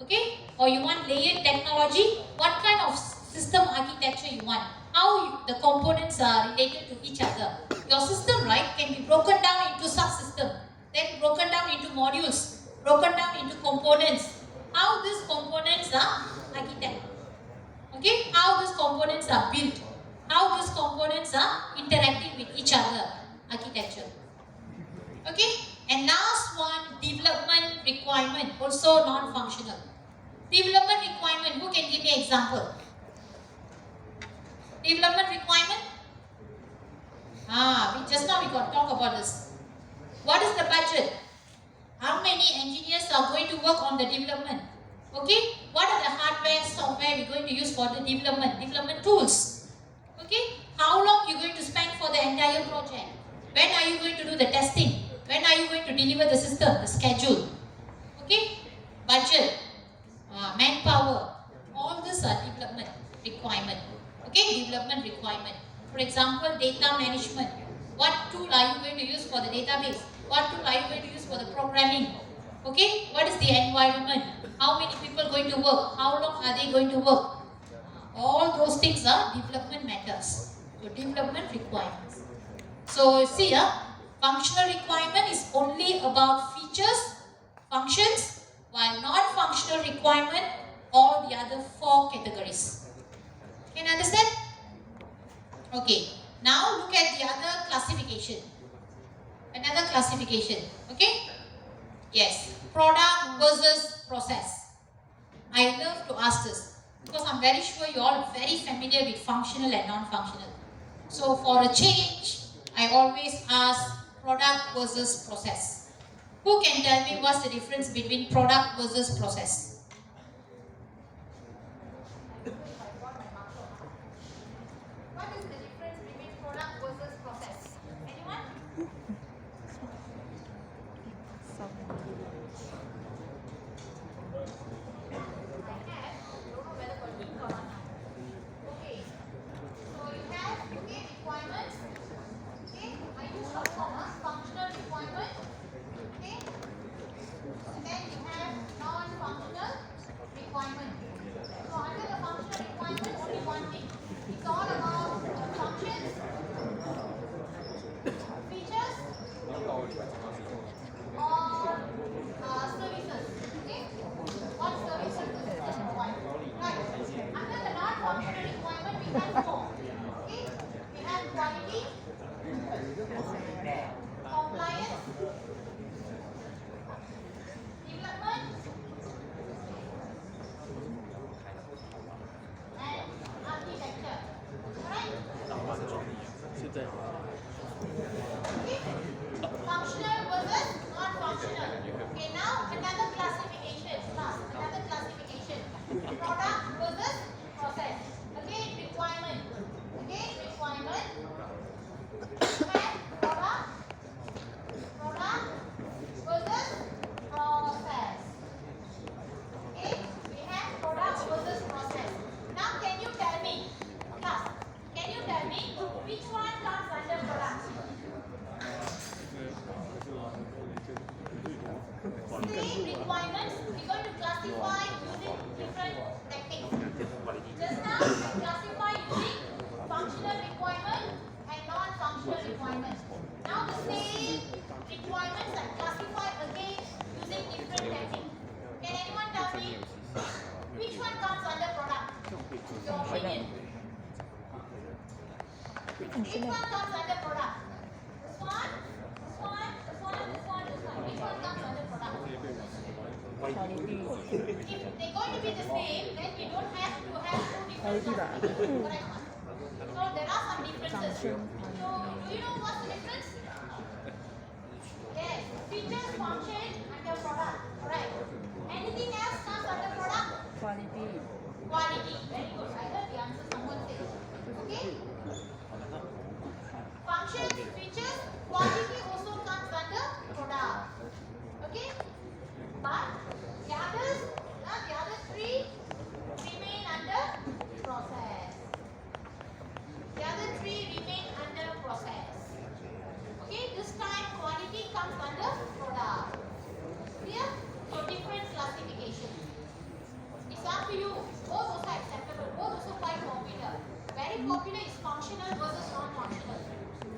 okay? Or you want layered technology. What kind of system architecture you want? How the components are related to each other. Your system, right, can be broken down into subsystems, then broken down into modules, broken down into components. How these components are architected. Okay? How these components are built. How these components are interacting with each other. Architecture. Okay? And last one, development requirement. Also non-functional. Development requirement. Who can give me an example? Development requirement? Just now we got to talk about this. What is the budget? How many engineers are going to work on the development? Okay? What are the hardware, software we're going to use for the development tools? Okay? How long you're going to spend for the entire project? When are you going to do the testing? When are you going to deliver the system, the schedule? Okay? Budget, manpower, all these are development requirement. Okay? Development requirement. For example, data management. What tool are you going to use for the database? What tool are you going to use for the programming? Okay, what is the environment? How many people going to work? How long are they going to work? All those things are development matters. So development requirements. So see here, functional requirement is only about features, functions, while non-functional requirement, all the other 4 categories. Can you understand? Okay, now look at the other classification. Another classification, okay? Yes, product versus process. I love to ask this because I'm very sure you all are very familiar with functional and non-functional. So for a change, I always ask product versus process. Who can tell me what's the difference between product versus process? What is the difference between product versus process? Anyone? Requirements. Okay, I use short form functional requirement. Okay, and then you have non-functional requirement. So under the functional requirement, only one thing. It's all about functions, features, or services. Okay, what services the system provides. Right. Under the non-functional requirement, we have 4. Okay, we have quality, compliance, development, and architecture. Alright? Okay? Functional versus non-functional. Okay, now another classification. Another classification. Product versus process. Again, requirement. Again, requirement. And product versus process. Okay, we have product versus process. Now, can you tell me, class, can you tell me which one comes under product? See requirements, we're going to classify using different techniques. Just now, I classify using functional requirement and non-functional requirement. Now the same requirements are classified again using different techniques. Can anyone tell me which one comes under product? Your opinion. Which one comes under product? This one? This one? This one? This one? This one? Which one comes under product? If they're going to be the same, then we don't have to have 2 different classifications. Correct one. So there are some differences. So do you know what's the difference? Yes, features, function under product. Correct. Anything else comes under product? Quality. Quality. Very good. I heard the answer someone said. Okay. Functions, features, quality also comes under product. Okay. But the other 3 remain under process. The other 3 remain under process. Okay, this time quality comes under product. Clear? So different classification. It's up to you. Both also acceptable. Both also quite popular. Very popular is functional versus non-functional.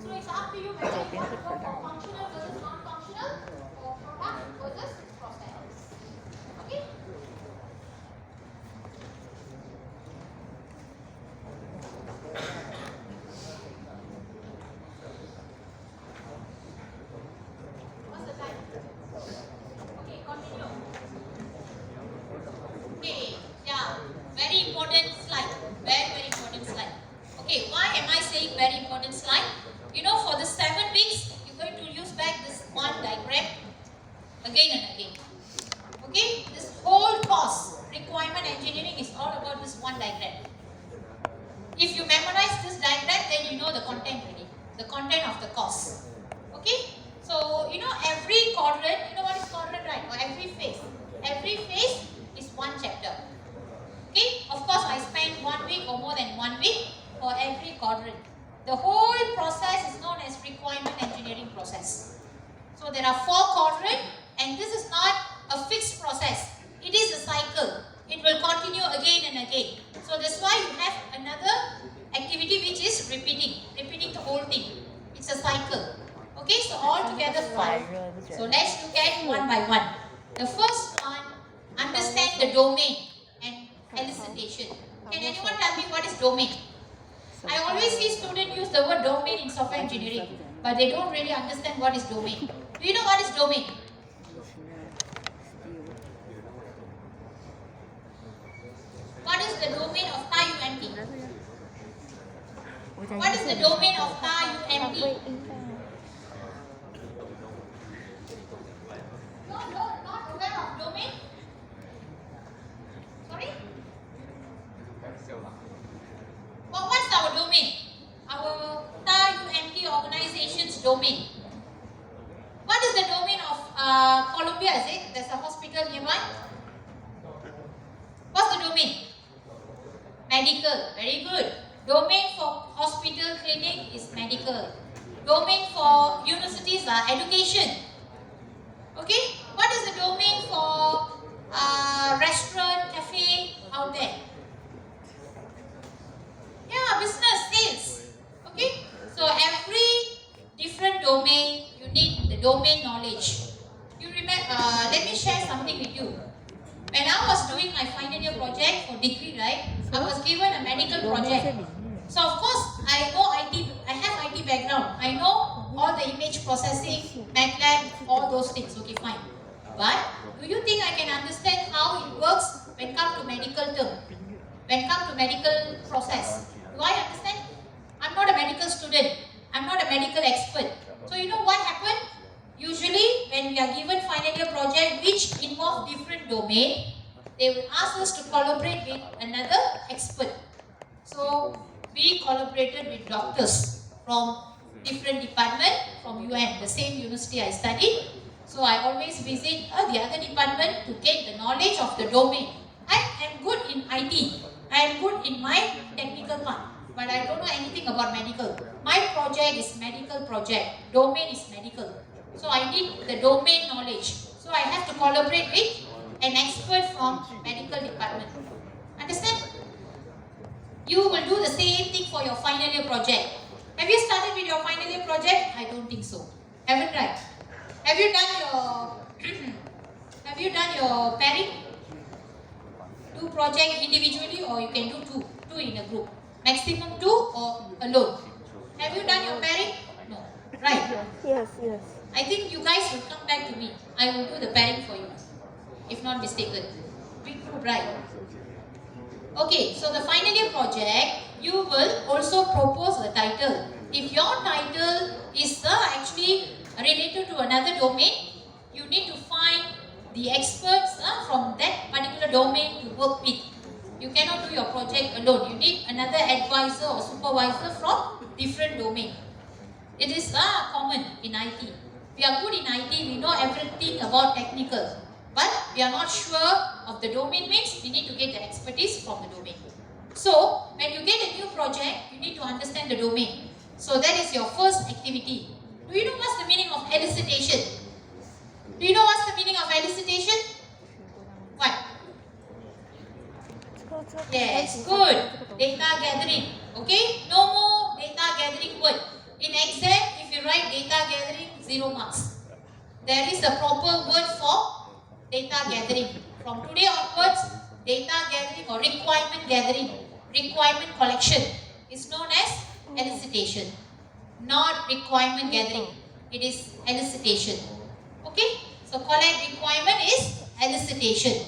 So it's up to you whether you want to go for functional versus non-functional or product versus process. Okay? What's the time? Okay, continue. Okay, yeah, very important slide. Very important slide. Okay, why am I saying very important slide? You know, for the 7 weeks, you're going to use back this one diagram again and again. Okay, this whole course, requirement engineering, is all about this one diagram. If you memorize this diagram, then you know the content already, the content of the course. Okay, so you know every quadrant, you know what is quadrant, right? Or every phase is one chapter. Okay, of course I spent 1 week or more than 1 week for every quadrant. The whole process is known as requirement engineering process. So there are 4 quadrants, and this is not again. So that's why you have another activity which is repeating the whole thing. It's a cycle. Okay, so all together 5. So let's look at one by one. The first one, understand the domain and elicitation. Can anyone tell me what is domain? I always see students use the word domain in software engineering, but they don't really understand what is domain. Do you know what is domain? What is the domain of TAUMT? What is the domain of TAUMT? No, not aware of domain? Sorry? Well, what's our domain? Our TAUMT organization's domain. What is the domain of Columbia, is it? There's a hospital nearby. What's the domain? Medical. Very good. Domain for hospital, clinic is medical. Domain for universities are education. Okay? What is the domain for restaurant, cafe out there? Yeah, business, sales. Okay? So every different domain, you need the domain knowledge. You remember, let me share something with you. When I was doing my final year project for degree, right, I was given a medical project. So of course, I have IT background. I know all the image processing, MATLAB, all those things, okay, fine. But, do you think I can understand how it works when it comes to medical term? When it comes to medical process? Do I understand? I'm not a medical student. I'm not a medical expert. So you know what happened? Usually, when we are given final year project which involve different domain, they will ask us to collaborate with another expert. So, we collaborated with doctors from different department, from UM, the same university I studied. So, I always visit the other department to get the knowledge of the domain. I am good in IT. I am good in my technical part. But I don't know anything about medical. My project is medical project. Domain is medical. So I need the domain knowledge. So I have to collaborate with an expert from medical department. Understand? You will do the same thing for your final year project. Have you started with your final year project? I don't think so. Haven't, right? Have you done your pairing? Do project individually, or you can do two in a group. Maximum 2 or alone. Have you done your pairing? No. Right? Yes. I think you guys will come back to me. I will do the pairing for you, if not mistaken. Big group, right? Okay, so the final year project, you will also propose the title. If your title is actually related to another domain, you need to find the experts from that particular domain to work with. You cannot do your project alone. You need another advisor or supervisor from different domain. It is common in IT. We are good in IT, we know everything about technical. But we are not sure of the domain, means we need to get the expertise from the domain. So, when you get a new project, you need to understand the domain. So that is your first activity. Do you know what's the meaning of elicitation? Do you know what's the meaning of elicitation? What? Yes, good. Data gathering. Okay? No more data gathering word. In exam, if you write data gathering, 0 marks. There is a proper word for data gathering. From today onwards, data gathering or requirement gathering, requirement collection is known as elicitation. Not requirement gathering. It is elicitation. Okay? So, collect requirement is elicitation.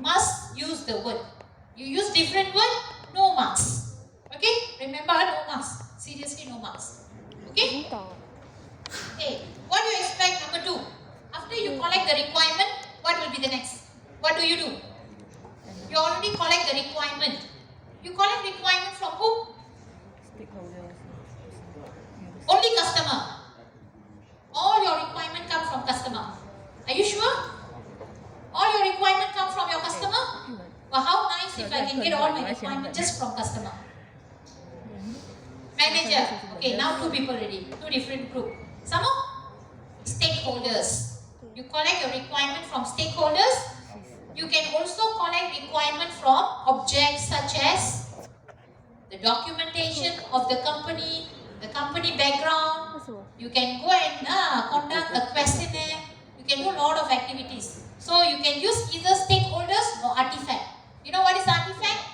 Must use the word. You use different word, no marks. Okay? Remember, no marks. Seriously, no marks. Okay? Okay. What do you expect? Number 2. After you collect the requirement, what will be the next? What do? You already collect the requirement. You collect requirement from whom? Only customer. All your requirement come from customer. Are you sure? All your requirement come from your customer? Well, how nice if I can get all my requirement just from customer. Manager. Okay, now 2 people already. 2 different group. Some more? Stakeholders. You collect your requirement from stakeholders. You can also collect requirement from objects such as the documentation of the company background. 为什么？ You can go and conduct a questionnaire. You can do a lot of activities. So you can use either stakeholders or artifact. You know what is artifact?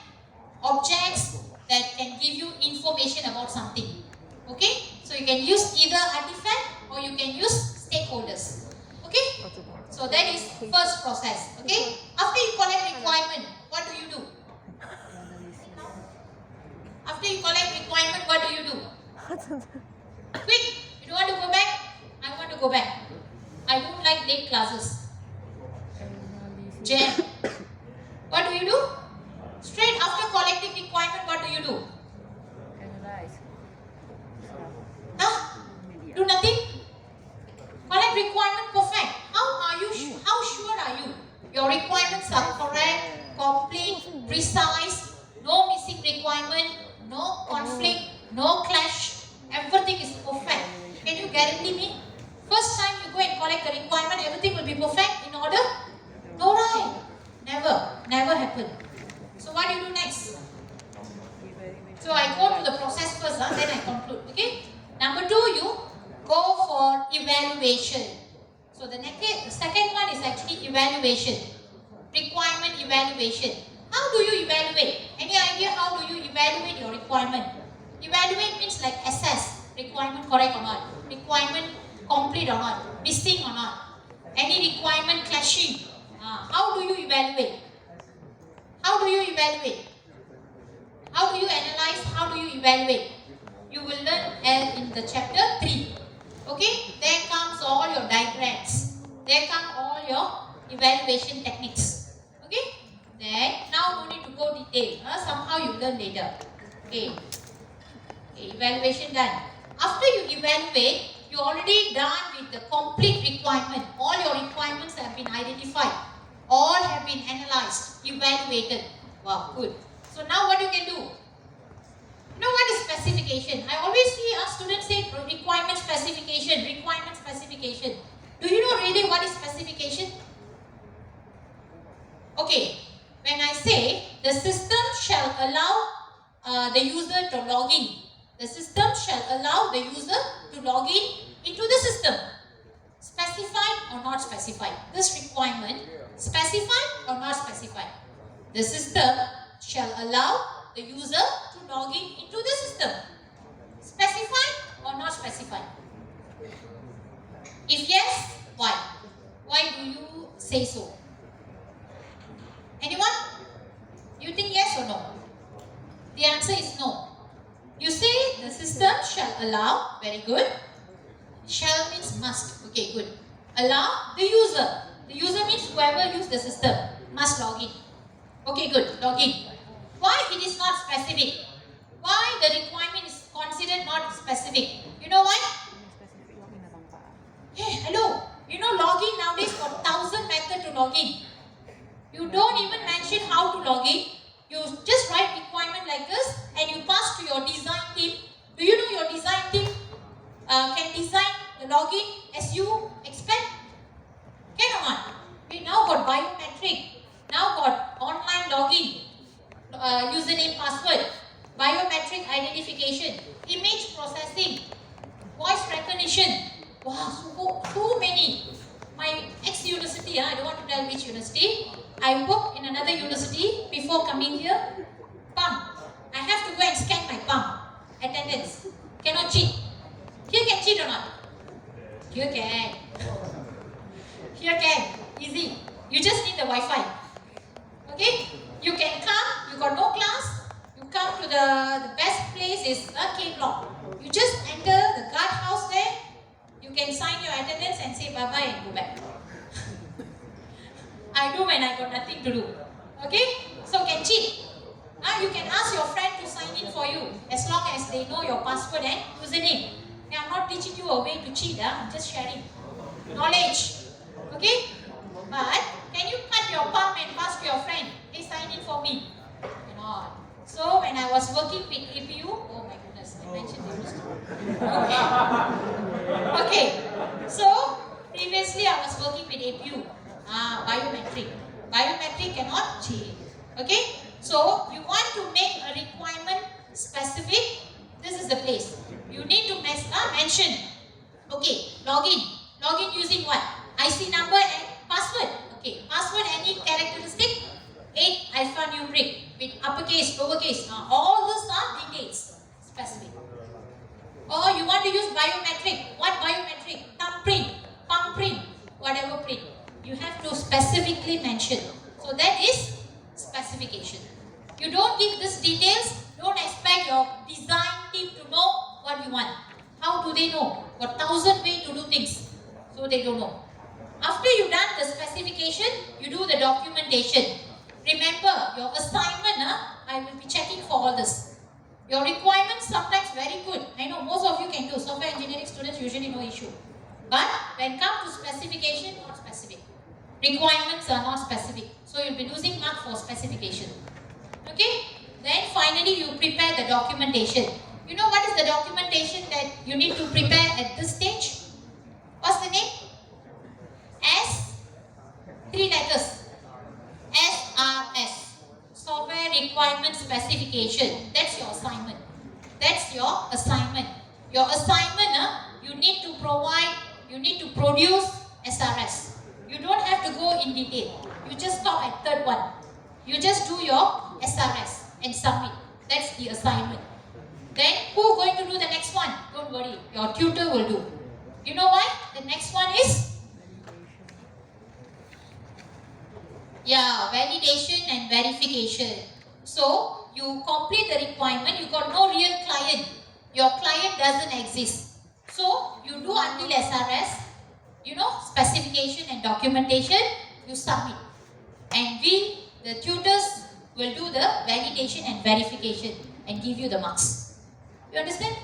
Objects that can give you information about something. Okay? So you can use either artifact or you can use stakeholders. Okay? 我知道。 So that is first process. Okay? After you collect requirement, what do you do? After you collect requirement, what do you do? 真的。 Quick! You don't want to go back? I want to go back. I don't like late classes. Jam. What do you do? Straight after collecting requirement, what do you do? Analyze. Huh? Do nothing? Collect requirement perfect. How sure are you? Your requirements are correct, complete, precise, no missing requirement, no conflict, no clash. Everything is perfect. Can you guarantee me? First time you go and collect the requirement, everything will be perfect in order? No, right? Never happen. So what do you do next? So I go to the process first, then I conclude. Okay? Number 2, you go for evaluation. So the second one is actually evaluation. Requirement evaluation. How do you evaluate? Any idea how do you evaluate your requirement? Evaluate means like assess. Requirement correct or not? Requirement complete or not? Missing or not? Any requirement clashing? How do you evaluate? How do you evaluate? How do you analyze? How do you evaluate? You will learn in the chapter 3. Okay? There comes all your diagrams. There come all your evaluation techniques. Okay? Then, now no need to go detail. Somehow you learn later. Okay. Evaluation done. After you evaluate, you already done with the complete requirement. All your requirements have been identified. All have been analyzed, evaluated. Wow, good. So now what you can do? You know what is specification? I always see our students say requirement specification, requirement specification. Do you know really what is specification? Okay, when I say the system shall allow the user to log in. The system shall allow the user to log in into the system. Specified or not specified? This requirement, specified or not specified? The system shall allow the user to log in into the system. Specified or not specified? If yes, why? Why do you say so? Anyone? You think yes or no? The answer is no. You say the system shall allow, very good. Shall means must, okay, good. Allow the user. The user means whoever use the system must log in. Okay, good, log in. Why it is not specific? Why the requirement is considered not specific? You know why? Hey, hello. You know login nowadays got 1,000 methods to log in. You don't even mention how to log in. You just write requirement like this and you pass to your design team. Do you know your design team can design the login as you expect? Can or not? We now got biometric. Now got online login, username, password, biometric identification, image processing, voice recognition. Wow, so many. My ex-university, I don't want to tell which university. I worked in another university before coming here. Palm. I have to go and scan my palm. Attendance. Cannot cheat. Here can cheat or not? Here can. Here can. Easy. You just need the Wi-Fi. Okay? You can come. You got no class. You come to the best place is a K block. You just enter the guardhouse there. You can sign your attendance and say bye-bye and go back. I do when I got nothing to do. Okay? So can cheat. You can ask your friend to sign in for you as long as they know your password and username. Now, I'm not teaching you a way to cheat. I'm just sharing knowledge. Okay? But can you cut your palm and pass to your friend? Hey, sign in for me. Cannot. So when I was working with APU, oh my goodness, I mentioned it. Okay. So previously I was working with APU. Biometric. Biometric cannot change. Okay? So you want to make a requirement specific. This is the place. You need to mention. Okay, login. Login using what? IC number and password. Okay, password any characteristic? 8 alphanumeric with uppercase, lowercase. All those are details, specific. Or you want to use biometric. What biometric? Thumbprint, palm print, whatever print. You have to specifically mention. So that is specification. You don't give these details, don't expect your design team to know what you want. How do they know? Got 1,000 ways to do things. So they don't know. After you've done the specification, you do the documentation. Remember, your assignment, I will be checking for all this. Your requirements sometimes very good. I know most of you can do. Software engineering students usually no issue. But when it comes to specification, not specific. Requirements are not specific. So you'll be losing mark for specification. Okay? Then finally you prepare the documentation. You know what is the documentation that you need to prepare at this stage? What's the name? S, 3 letters. SRS. Software Requirement Specification. That's your assignment. That's your assignment. Your assignment, you need to provide, you need to produce SRS. You don't have to go in detail. You just stop at third one. You just do your SRS and submit. That's the assignment. Then who going to do the next one? Don't worry, your tutor will do. You know why? The next one is validation and verification. So you complete the requirement, you got no real client. Your client doesn't exist. So you do until SRS, specification and documentation, you submit. And we, the tutors, will do the validation and verification and give you the marks. You understand?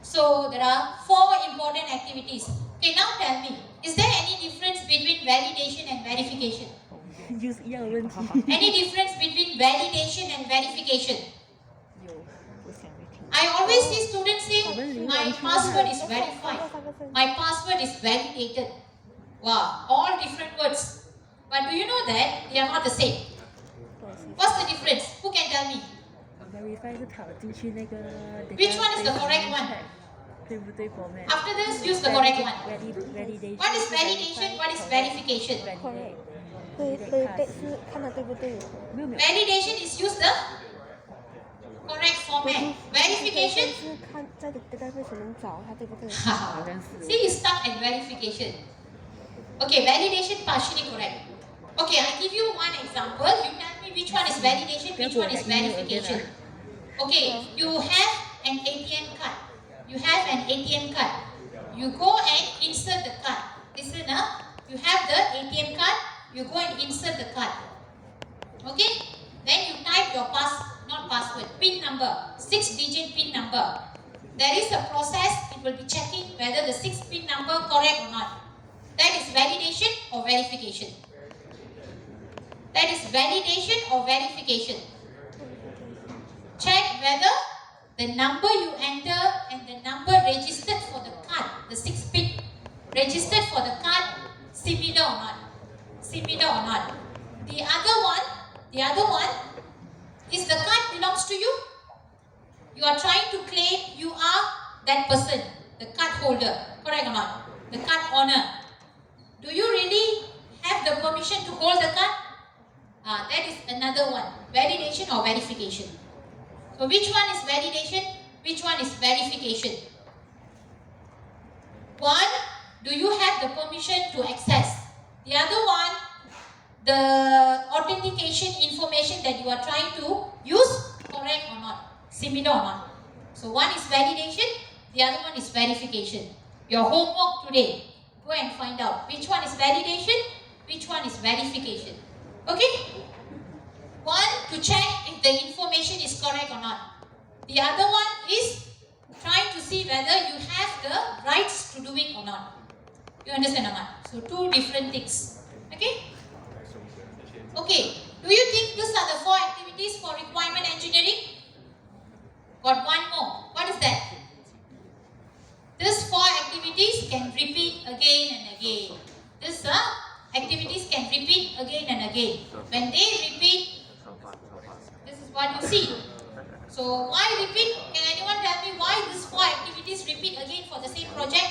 So there are 4 important activities. Okay, now tell me, is there any difference between validation and verification? Any difference between validation and verification? I always see students say, my password is verified. My password is validated. Wow, all different words. But do you know that they are not the same? What's the difference? Who can tell me? Which one is the correct one? After this, use the correct one. What is validation? What is verification? Validation is use the correct format. Verification? See, you stuck at verification. Okay, validation partially correct. Okay, I'll give you one example. You tell me which one is validation, which one is verification. Okay, you have an ATM card. You have an ATM card. You go and insert the card. Listen, you have the ATM card. You go and insert the card. Okay? Then you type your PIN number, 6-digit PIN number. There is a process. It will be checking whether the 6 PIN number correct or not. That is validation or verification. That is validation or verification. Check whether the number you enter and the number registered for the card, the 6 PIN registered for the card, similar or not. Similar or not. The other one is the card belongs to you. You are trying to claim you are that person, the card holder, correct or not? The card owner. Do you really have the permission to hold the card? That is another one, validation or verification. So which one is validation? Which one is verification? One, do you have the permission to access? The other one, the authentication information that you are trying to use, correct or not? Similar or not? So one is validation, the other one is verification. Your homework today, go and find out which one is validation, which one is verification. Okay? One, to check if the information is correct or not. The other one is trying to see whether you have the rights to do it or not. You understand or not? So 2 different things. Okay? Okay. Do you think these are the 4 activities for requirement engineering? Got one more. What is that? These 4 activities can repeat again and again. These activities can repeat again and again. proceed. So why repeat? Can anyone tell me why these 4 activities repeat again for the same project?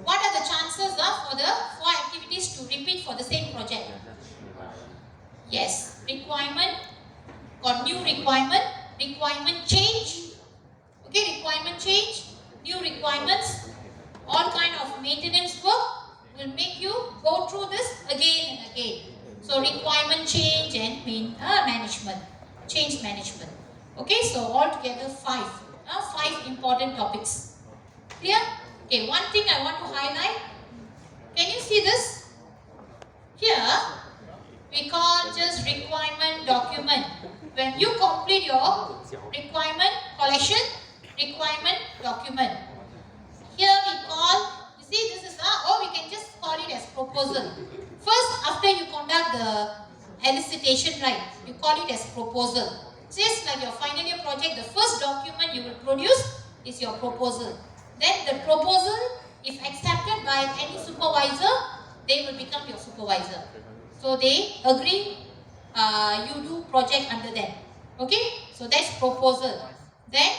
What are the chances for the 4 activities to repeat for the same project? Yes, requirement, got new requirement change, okay, requirement change, new requirements, all kind of maintenance work will make you go through this again and again. So requirement change and management, change management. Okay, so altogether 5 important topics. Clear? Okay, one thing I want to highlight. Can you see this? Here, we call just requirement document. When you complete your requirement collection, requirement document. Here we call, you see this is, we can just call it as proposal. First, after you conduct the elicitation, right, you call it as proposal. Just like your final year project, the first document you will produce is your proposal. Then the proposal, if accepted by any supervisor, they will become your supervisor. So they agree, you do project under them. Okay, so that's proposal. Then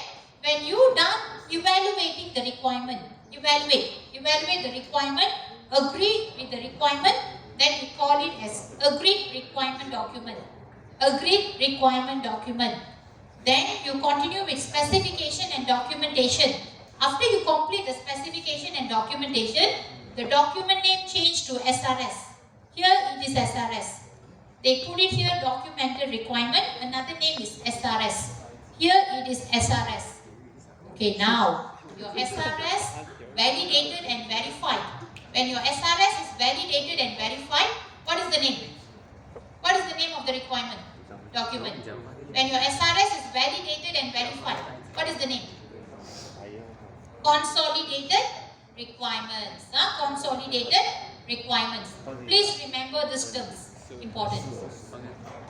when you done evaluating the requirement, evaluate the requirement, agree with the requirement, then we call it as agreed requirement document. Agreed requirement document. Then you continue with specification and documentation. After you complete the specification and documentation, the document name changed to SRS. Here it is SRS. They put it here documented requirement, another name is SRS. Here it is SRS. Okay, now your SRS validated and verified. When your SRS is validated and verified, what is the name? What is the name of the requirement document? When your SRS is validated and verified, what is the name? Consolidated requirements. Consolidated requirements. Please remember these terms. Important.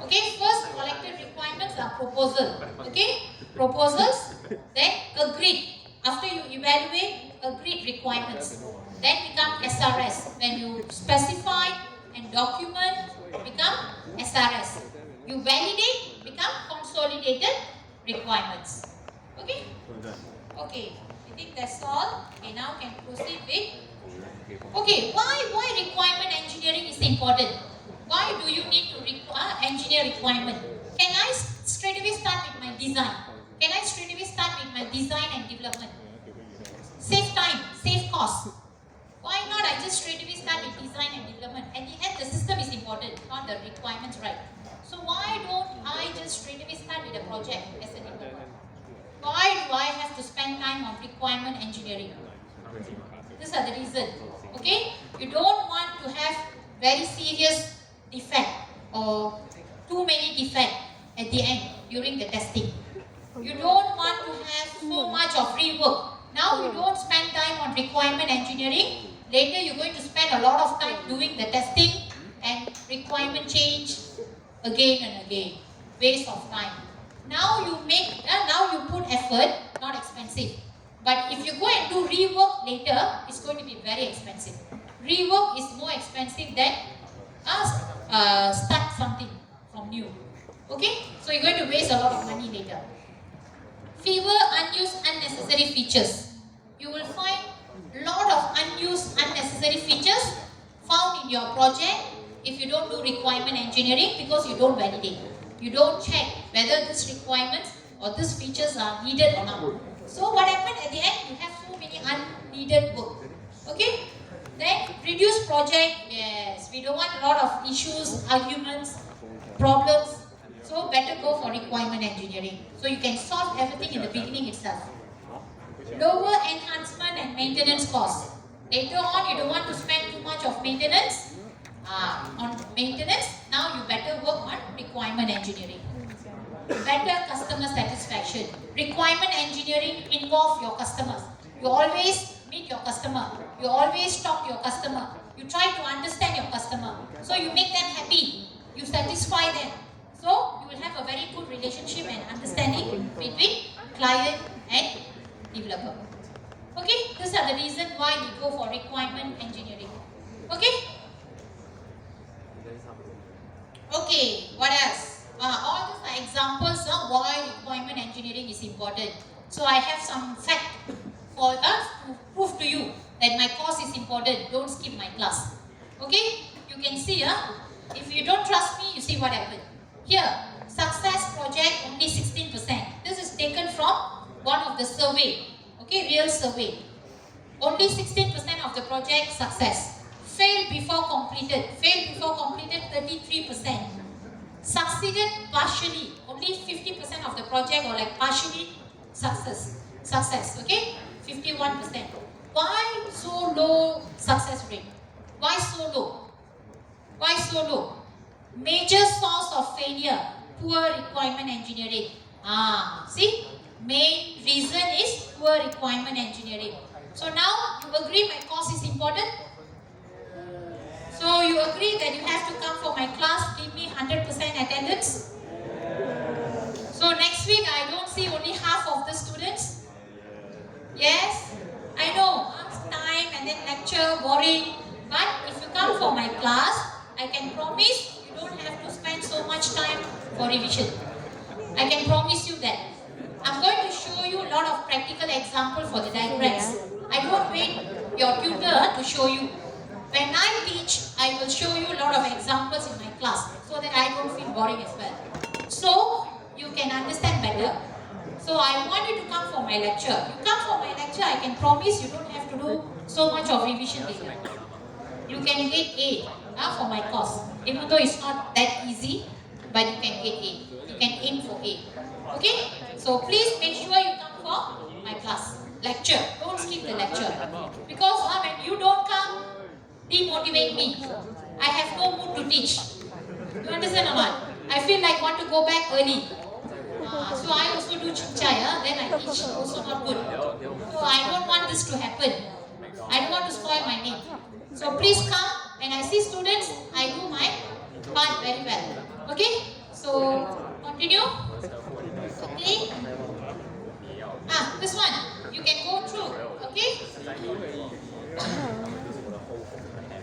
Okay, first collected requirements are proposal. Okay, proposals, then agreed. After you evaluate, agreed requirements. Then become SRS. When you specify and document, become SRS. You validate, become consolidated requirements. Okay? Okay, I think that's all. Okay, now can proceed with. Okay, why requirement engineering is important? Why do you need to engineer requirement? Can I straight away start with my design? Can I straight away start with my design and development? Save time, save cost. Why not I just straight away start with design and development? At the end, the system is important, not the requirements, right? So why don't I just straight away start with a project as a developer? Why do I have to spend time on requirement engineering? These are the reasons. Okay? You don't want to have very serious defect or too many defect at the end during the testing. You don't want to have so much of rework. Now you don't spend time on requirement engineering. Later you're going to spend a lot of time doing the testing and requirement change again and again. Waste of time. Now you put effort, not expensive. But if you go and do rework later, it's going to be very expensive. Rework is more expensive than start something from new. Okay? So you're going to waste a lot of money later. Fewer unused unnecessary features. You will find a lot of unused unnecessary features found in your project if you don't do requirement engineering because you don't validate. You don't check whether these requirements or these features are needed or not. So what happened at the end? You have so many unneeded work. Okay? Then reduce project. Yes, we don't want a lot of issues, arguments, problems. So better go for requirement engineering. So you can solve everything in the beginning itself. Lower enhancement and maintenance costs. Later on, you don't want to spend too much of maintenance. On maintenance, now you better work on requirement engineering. Better customer satisfaction. Requirement engineering involves your customers. You always meet your customer. You always talk to your customer. You try to understand your customer. So you make them happy. You satisfy them. So you will have a very good relationship and understanding between client and developer. Okay, these are the reasons why we go for requirement engineering. Okay? Okay, what else? All these are examples of why requirement engineering is important. So I have some fact for us to prove to you that my course is important. Don't skip my class. Okay? You can see, if you don't trust me, you see what happened. Here, success project only 16%. This is taken from one of the survey. Okay, real survey. Only 16% of the project success. Failed before completed. Failed before completed 33%. Succeeded partially. Only 50% of the project or like partially success. Okay? 51%. Why so low success rate? Why so low? Why so low? Major source of failure, poor requirement engineering. See? Main reason is poor requirement engineering. So now you agree my course is important? So you agree that you have to come for my class, give me 100% attendance? So next week I don't see only half of the students? Yes? I know, time and then lecture, boring. But if you come for my class, I can promise you don't have to spend so much time for revision. I can promise you that. I'm going to show you a lot of practical example for the diagrams. I don't wait your tutor to show you. When I teach, I will show you a lot of examples in my class so that I don't feel boring as well. So you can understand better. So I want you to come for my lecture. You come for my lecture, I can promise you don't have to do so much of revision later. You can get A for my course. Even though it's not that easy, but you can get A. You can aim for A. Okay? So please make sure you come for my class. Lecture. Don't skip the lecture. Because when you don't come, demotivate me. I have no mood to teach. You understand or not? I feel like want to go back early. So I also do chimchai, then I teach, also not good. So I don't want this to happen. I don't want to spoil my name. So please come. When I see students, I do my part very well. Okay? So continue. Okay? This one, you can go through. Okay?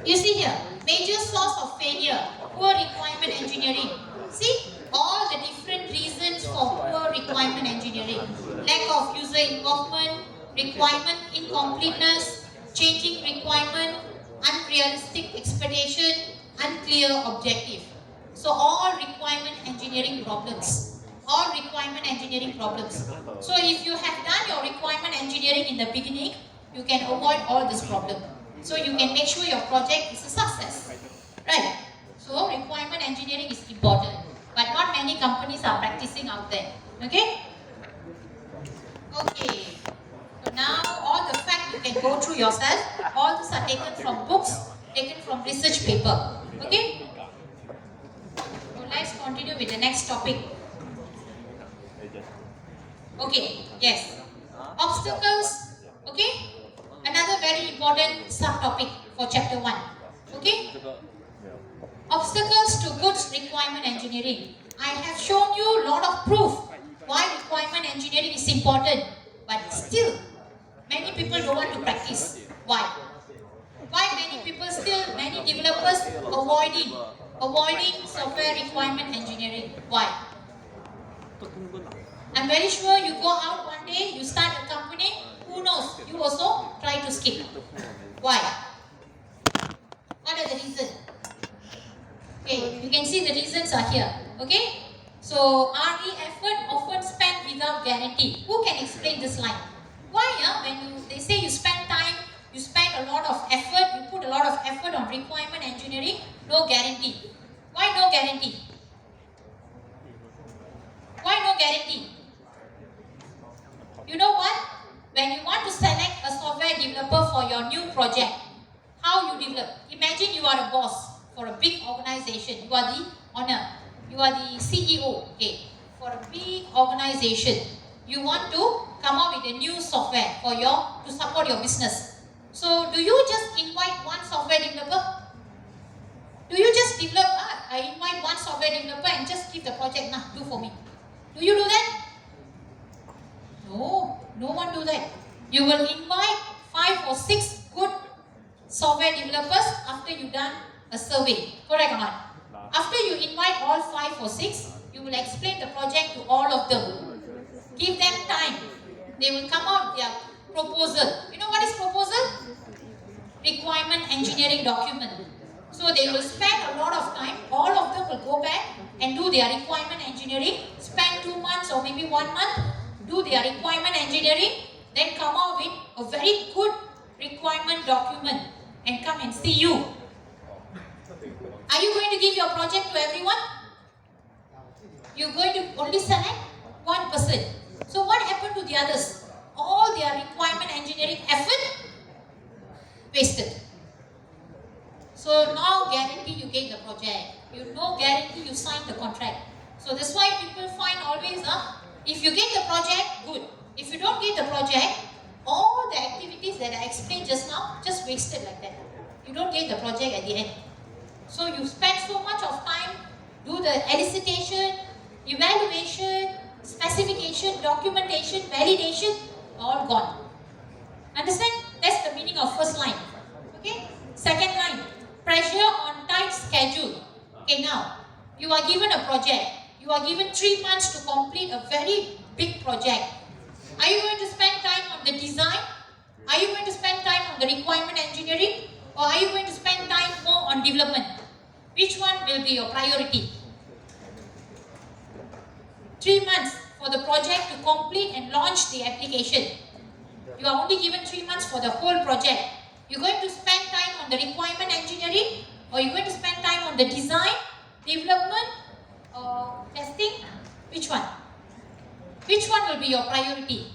You see here, major source of failure, poor requirement engineering. See, all the different reasons for poor requirement engineering. Lack of user involvement, requirement incompleteness, changing requirement, unrealistic expectation, unclear objective. So all requirement engineering problems. All requirement engineering problems. So if you have done your requirement engineering in the beginning, you can avoid all this problem. So you can make sure your project is a success. Right? So requirement engineering is important. But not many companies are practicing out there. Okay? Okay. So now all the facts you can go through yourself. All these are taken from books, taken from research paper. Okay? So let's continue with the next topic. Okay, yes. Obstacles, okay? Another very important subtopic for chapter 1. Okay? Obstacles to good requirement engineering. I have shown you a lot of proof why requirement engineering is important, but still, many people don't want to practice. Why? Why many developers avoiding software requirement engineering? Why? I'm very sure you go out one day, you start a company, who knows, you also try to skip. Why? What are the reasons? Okay, you can see the reasons are here. Okay? So, RE effort often spent without guarantee. Who can explain this line? Why? When they say you spend time, you spend a lot of effort, you put a lot of effort on requirement engineering, no guarantee. Why no guarantee? Why no guarantee? You know what? When you want to select a software developer for your new project, how you develop? Imagine you are a boss for a big organization. You are the owner. You are the CEO. Okay. For a big organization, you want to come up with a new software for to support your business. So, do you just invite one software developer? Do you just develop? I invite one software developer and just give the project. Do for me. Do you do that? No, no one do that. You will invite 5 or 6 good software developers after you done a survey. Correct or not? After you invite all 5 or 6, You will explain the project to all of them. Give them time. They will come out with their proposal. You know what is proposal? Requirement engineering document. So they will spend a lot of time. All of them will go back and do their requirement engineering. Spend 2 months or maybe 1 month. Do their requirement engineering. Then come out with a very good requirement document and come and see you. Are you going to give your project to everyone? You're going to only select one person. So what happened to the others? All their requirement engineering effort wasted. So now guarantee you get the project. You no guarantee you sign the contract. So that's why people find always, if you get the project, good. If you don't get the project, all the activities that I explained just now, just wasted like that. You don't get the project at the end. So you spend so much of time, do the elicitation, evaluation, specification, documentation, validation, all gone. Understand? That's the meaning of first line. Okay? Second line, pressure on tight schedule. Okay, now, you are given a project. You are given 3 months to complete a very big project. Are you going to spend time on the design? Are you going to spend time on the requirement engineering? Or are you going to spend time more on development? Which one will be your priority? 3 months for the project to complete and launch the application. You are only given 3 months for the whole project. You're going to spend time on the requirement engineering, or you're going to spend time on the design, development, or testing? Which one? Which one will be your priority?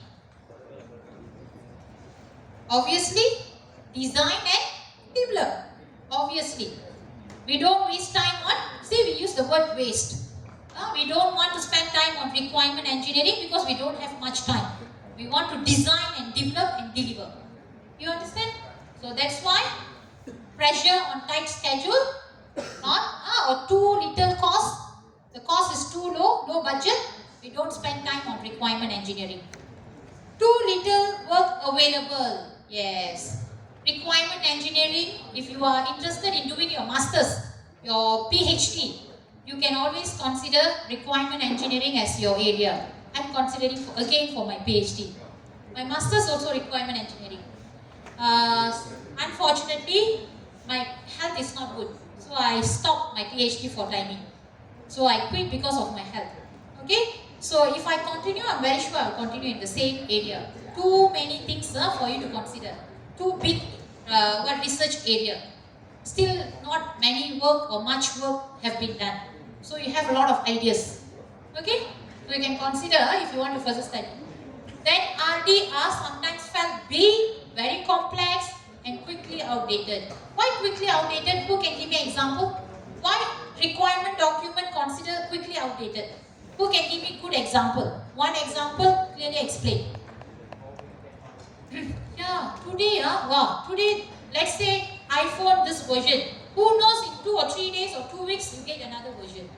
Obviously, design and develop. Obviously. We don't waste time on, see, we use the word waste. We don't want to spend time on requirement engineering because we don't have much time. We want to design and develop and deliver. You understand? So that's why pressure on tight schedule, not or too little cost. The cost is too low, low budget. We don't spend time on requirement engineering. Too little work available. Yes. Requirement engineering, if you are interested in doing your masters, your PhD, you can always consider requirement engineering as your area. I'm considering again for my PhD. My masters also requirement engineering. Unfortunately, my health is not good. So I stopped my PhD for timing. So I quit because of my health. Okay? So if I continue, I'm very sure I'll continue in the same area. Too many things for you to consider. Too big research area. Still not many work or much work have been done. So you have a lot of ideas. Okay? So you can consider if you want to further study. Then RD are sometimes felt big, very complex and quickly outdated. Why quickly outdated? Who can give me an example? Why requirement document considered quickly outdated? Who can give me good example? One example, clearly explain. Yeah, today, today, let's say iPhone this version. Who knows in 2 or 3 days or 2 weeks you get another version.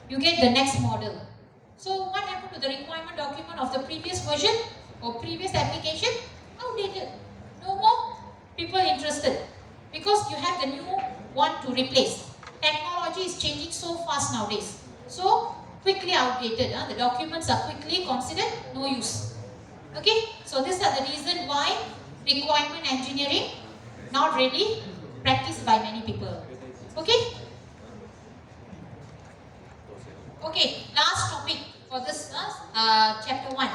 You get the next model. So what happened to the requirement document of the previous version or previous application? Outdated. No more people interested because you have the new one to replace. Technology is changing so fast nowadays. So quickly outdated. The documents are quickly considered no use. Okay, so these are the reason why requirement engineering not really practiced by many people. Okay? Okay, last topic for this chapter 1.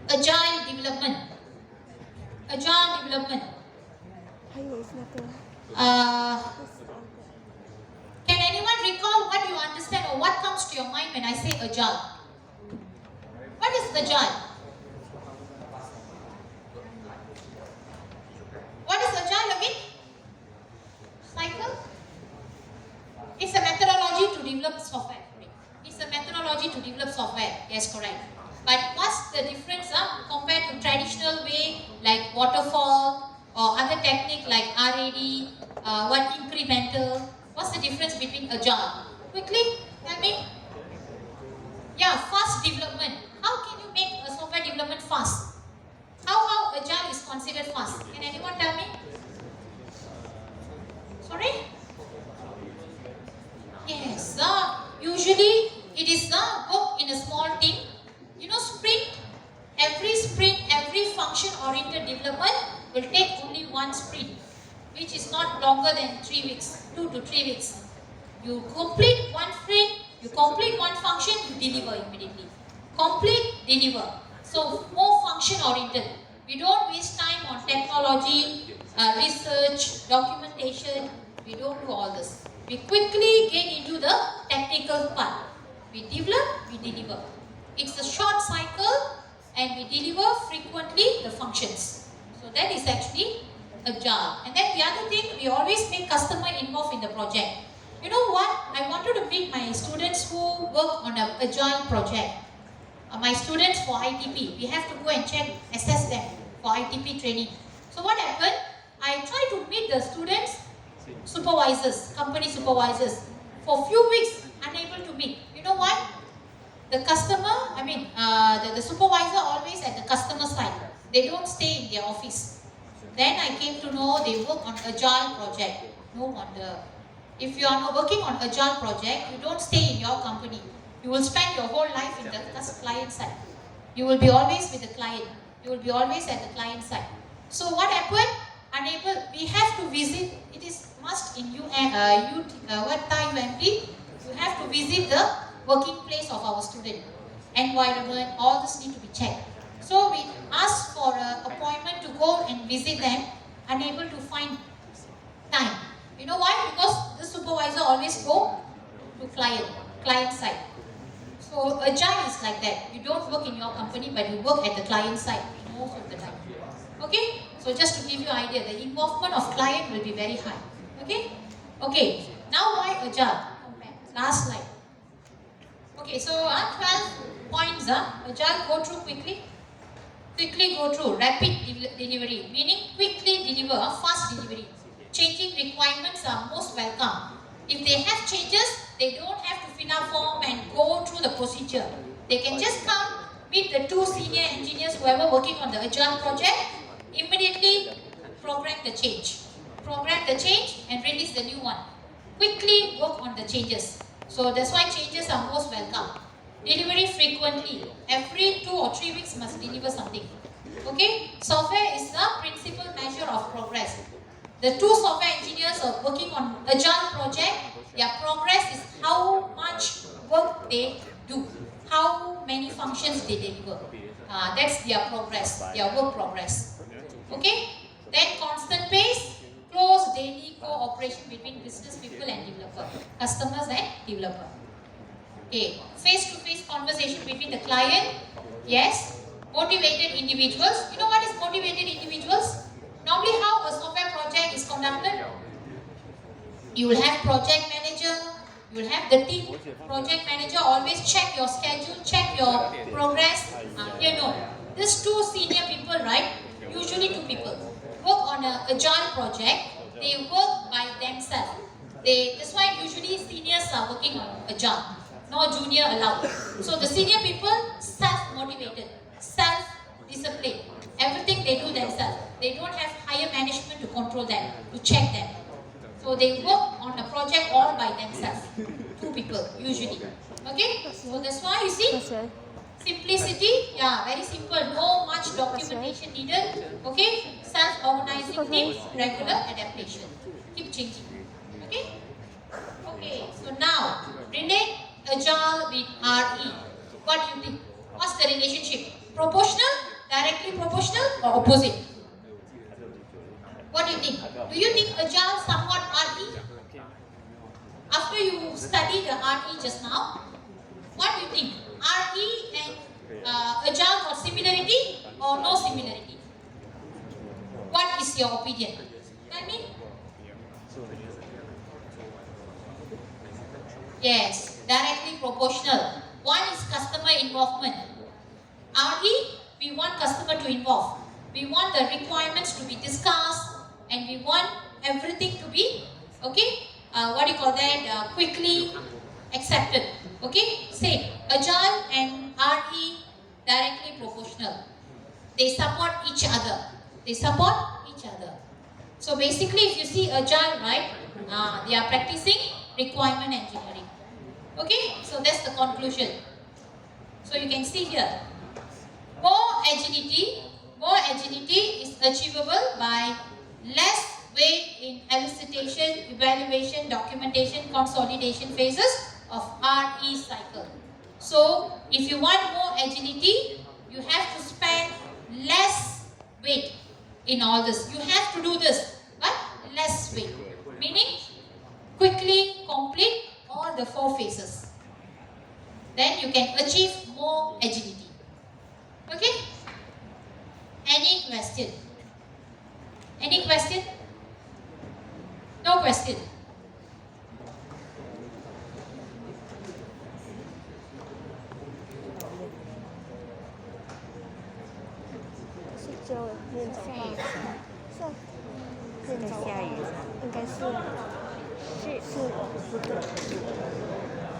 Agile development. Agile development. Can anyone recall what you understand or what comes to your mind when I say agile? What is agile? What is agile again? Cycle? It's a methodology to develop software. It's a methodology to develop software. Yes, correct. But what's the difference compared to traditional way like waterfall or other technique like RAD, incremental? What's the difference between agile? Quickly, tell me. Yeah, fast development. How can you make a software development fast? How agile is considered fast? Can anyone tell me? Sorry? usually it is work in a small team. You know, sprint, every function-oriented development will take only one sprint, which is not longer than 3 weeks, 2 to 3 weeks. You complete one sprint, you complete one function, you deliver immediately. Complete, deliver. So more function-oriented. We don't waste time on technology, research, documentation. We don't do all this. We quickly get into the technical part. We develop, we deliver. It's a short cycle and we deliver frequently the functions. So that is actually agile. And then the other thing, we always make customer involved in the project. You know what? I wanted to meet my students who work on an agile project. My students for ITP, we have to go and assess them for ITP training. So what happened? I tried to meet the students, supervisors, company supervisors. For a few weeks, unable to meet. You know why? The customer, the supervisor always at the customer side. They don't stay in their office. Then I came to know they work on agile project. No wonder. If you are not working on agile project, you don't stay in your company. You will spend your whole life in the client side. You will be always with the client. You will be always at the client side. So what happened? We have to visit. It is must in UMP. You have to visit the working place of our student. Environment, all this need to be checked. So we ask for an appointment to go and visit them. Unable to find time. You know why? Because the supervisor always go to client side. So agile is like that. You don't work in your company, but you work at the client side most of the time. Okay? So just to give you an idea, the involvement of client will be very high. Okay? Okay. Now why agile? Last slide. Okay, so 12 points. Agile, go through quickly. Quickly go through. Rapid delivery, meaning quickly deliver, fast delivery. Changing requirements are most welcome. If they have changes, they don't have to fill out form and go through the procedure. They can just come, meet the 2 senior engineers, whoever working on the agile project, immediately program the change. Program the change and release the new one. Quickly work on the changes. So that's why changes are most welcome. Delivery frequently. Every 2 or 3 weeks must deliver something. Okay? Software is the principal measure of progress. The 2 software engineers are working on agile project. Their progress is how much work they do, how many functions they deliver. That's their progress, their work progress. Okay? Then constant pace, close daily cooperation between business people and developer, customers and developer. Okay, face-to-face conversation between the client. Yes, motivated individuals. You know what is motivated individuals? Normally how a software project is conducted? You will have project manager, you will have the team project manager, always check your schedule, check your progress. These 2 senior people, right? Usually 2 people work on an agile project. They work by themselves. That's why usually seniors are working on agile. No junior allowed. So the senior people self-motivated, self-disciplined. Everything they do themselves. They don't have higher management to control them, to check them. So they work on a project all by themselves. 2 people usually. Okay? So that's why you see simplicity, very simple. No much documentation needed. Okay? Self-organizing teams, regular adaptation. Keep changing. Okay? Okay. So now relate agile with RE. What do you think? What's the relationship? Proportional? Directly proportional or opposite? What do you think? Do you think agile somewhat RE? After you study the RE just now, what do you think? RE and agile got similarity or no similarity? What is your opinion? Tell me. Yes, directly proportional. One is customer involvement. RE, we want customer to involve. We want the requirements to be discussed and we want everything to be, quickly accepted. Okay, same. Agile and RE, directly proportional. They support each other. So basically, if you see agile, right, they are practicing requirement engineering. Okay, so that's the conclusion. So you can see here, more agility is achievable by less weight in elicitation, evaluation, documentation, consolidation phases of RE cycle. So if you want more agility, you have to spend less weight in all this. You have to do this, but less weight. Meaning, quickly complete all the 4 phases. Then you can achieve more agility. Okay? Any question? Any question? No question.是教面早报，是啊，面早报下雨是吧应该是不对，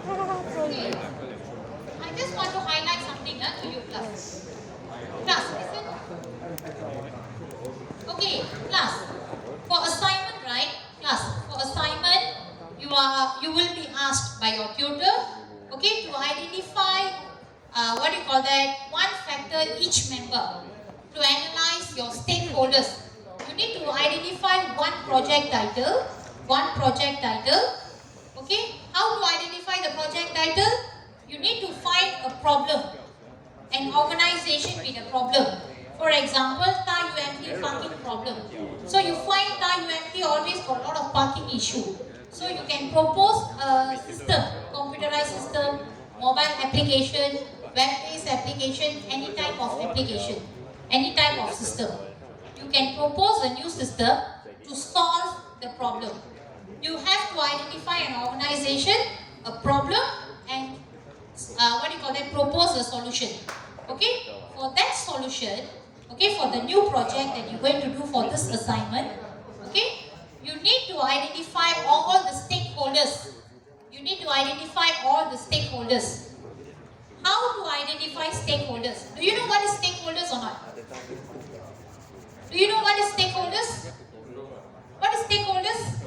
哈哈哈，遮雨。 I just want to highlight something to you, class. Class, listen. Okay, class. For assignment, right? Class, for assignment, you will be asked by your tutor, okay, to identify what do you call that? One factor each member to analyze your stakeholders. You need to identify one project title. Okay, how to identify the project title? You need to find a problem, an organization with a problem. For example, Thai UMT parking problem. So you find Thai UMT always got a lot of parking issue. So you can propose a system, computerized system, mobile application, web-based application, any type of application, any type of system. You can propose a new system to solve the problem. You have to identify an organization, a problem, and propose a solution. Okay, for that solution, okay, for the new project that you're going to do for this assignment, okay, you need to identify all the stakeholders. How to identify stakeholders? Do you know what is stakeholders or not? Do you know what is stakeholders? What is stakeholders?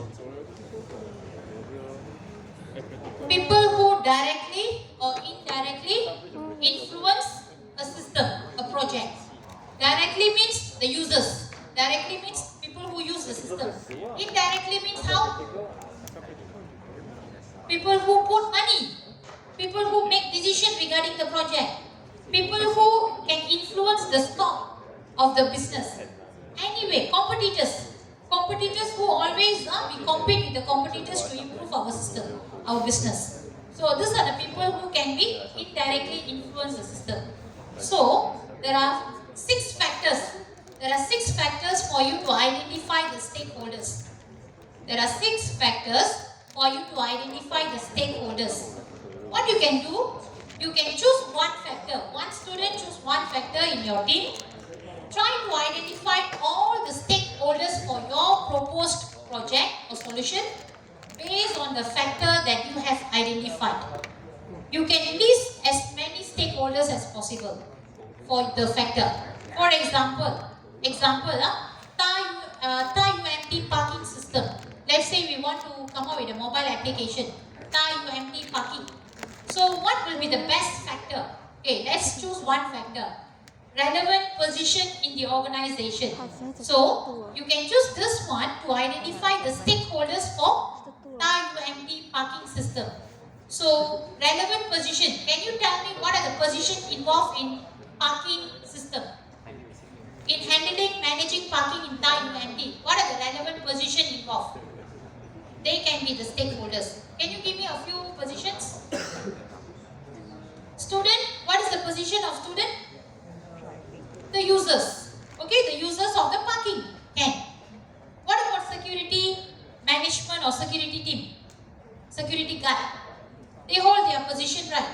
People who directly or indirectly influence a system, a project. Directly means the users. Directly means people who use the system. Indirectly means how? People who put money. People who make decisions regarding the project. People who can influence the stock of the business. Anyway, competitors. Competitors who always we compete with the competitors to improve our system, our business. So these are the people who can be indirectly influence the system. So there are 6 factors. There are 6 factors for you to identify the stakeholders. There are 6 factors for you to identify the stakeholders. What you can do, you can choose one factor. One student choose one factor in your team. Try to identify all the stakeholders for your proposed project or solution based on the factor that you have identified. You can list as many stakeholders as possible for the factor. For example, Thai UMT parking system. Let's say we want to come up with a mobile application, Thai UMT parking. So what will be the best factor? Okay, let's choose one factor. Relevant position in the organization. So you can choose this one to identify the stakeholders for Thai UMT parking system. So relevant position. Can you tell me what are the positions involved in parking system? In handling, managing parking in Thai UMT, what are the relevant positions involved? They can be the stakeholders. Can you give me a few positions? Student, what is the position of student? The users. Okay, the users of the parking can. What about security management or security team? Security guard. They hold their position right.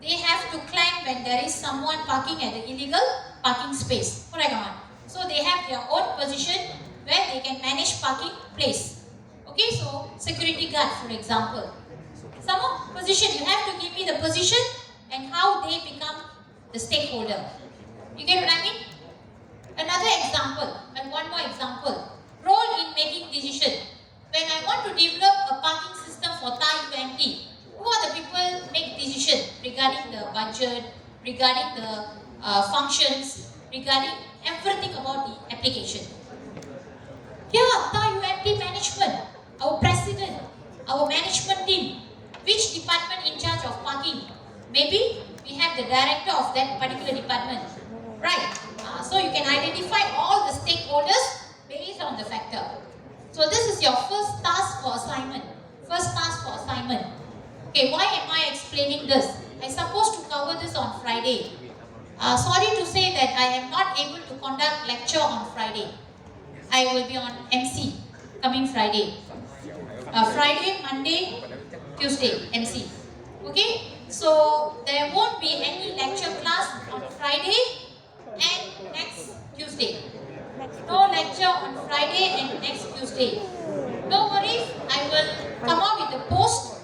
They have to climb when there is someone parking at the illegal parking space. Correct or not? So they have their own position where they can manage parking place. Okay, so security guard, for example. Some more position, you have to give me the position and how they become the stakeholder. You get what I mean? Another example, and one more example. Role in making decision. When I want to develop a parking system for Thai UMT, who are the people regarding the budget, regarding the functions, regarding everything about the application. Here, the UMT management, our president, our management team, which department in charge of parking? Maybe we have the director of that particular department, right? So you can identify all the stakeholders based on the factor. So this is your first task for assignment. First task for assignment. Okay, why am I explaining this? I'm supposed to cover this on Friday. Sorry to say that I am not able to conduct lecture on Friday. I will be on MC coming Friday. Friday, Monday, Tuesday, MC. Okay? So there won't be any lecture class on Friday and next Tuesday. No lecture on Friday and next Tuesday. No worries, I will come out with a post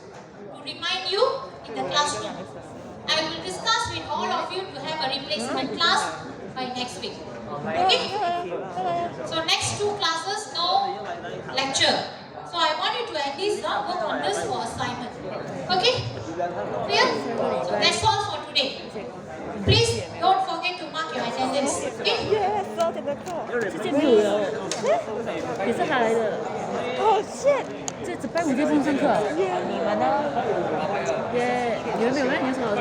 to remind you in the classroom. I will discuss with all of you to have a replacement class by next week. Okay? So next 2 classes, no lecture. So I want you to at least work on this for assignment. Okay? Clear? So that's all for today. Please don't forget to mark your attendance. Okay? Yes, 12 点的课。这件录了，也是他来的。 Oh shit！这拜五这不用上课。你们呢？耶，你们没有吗？你有什么好的？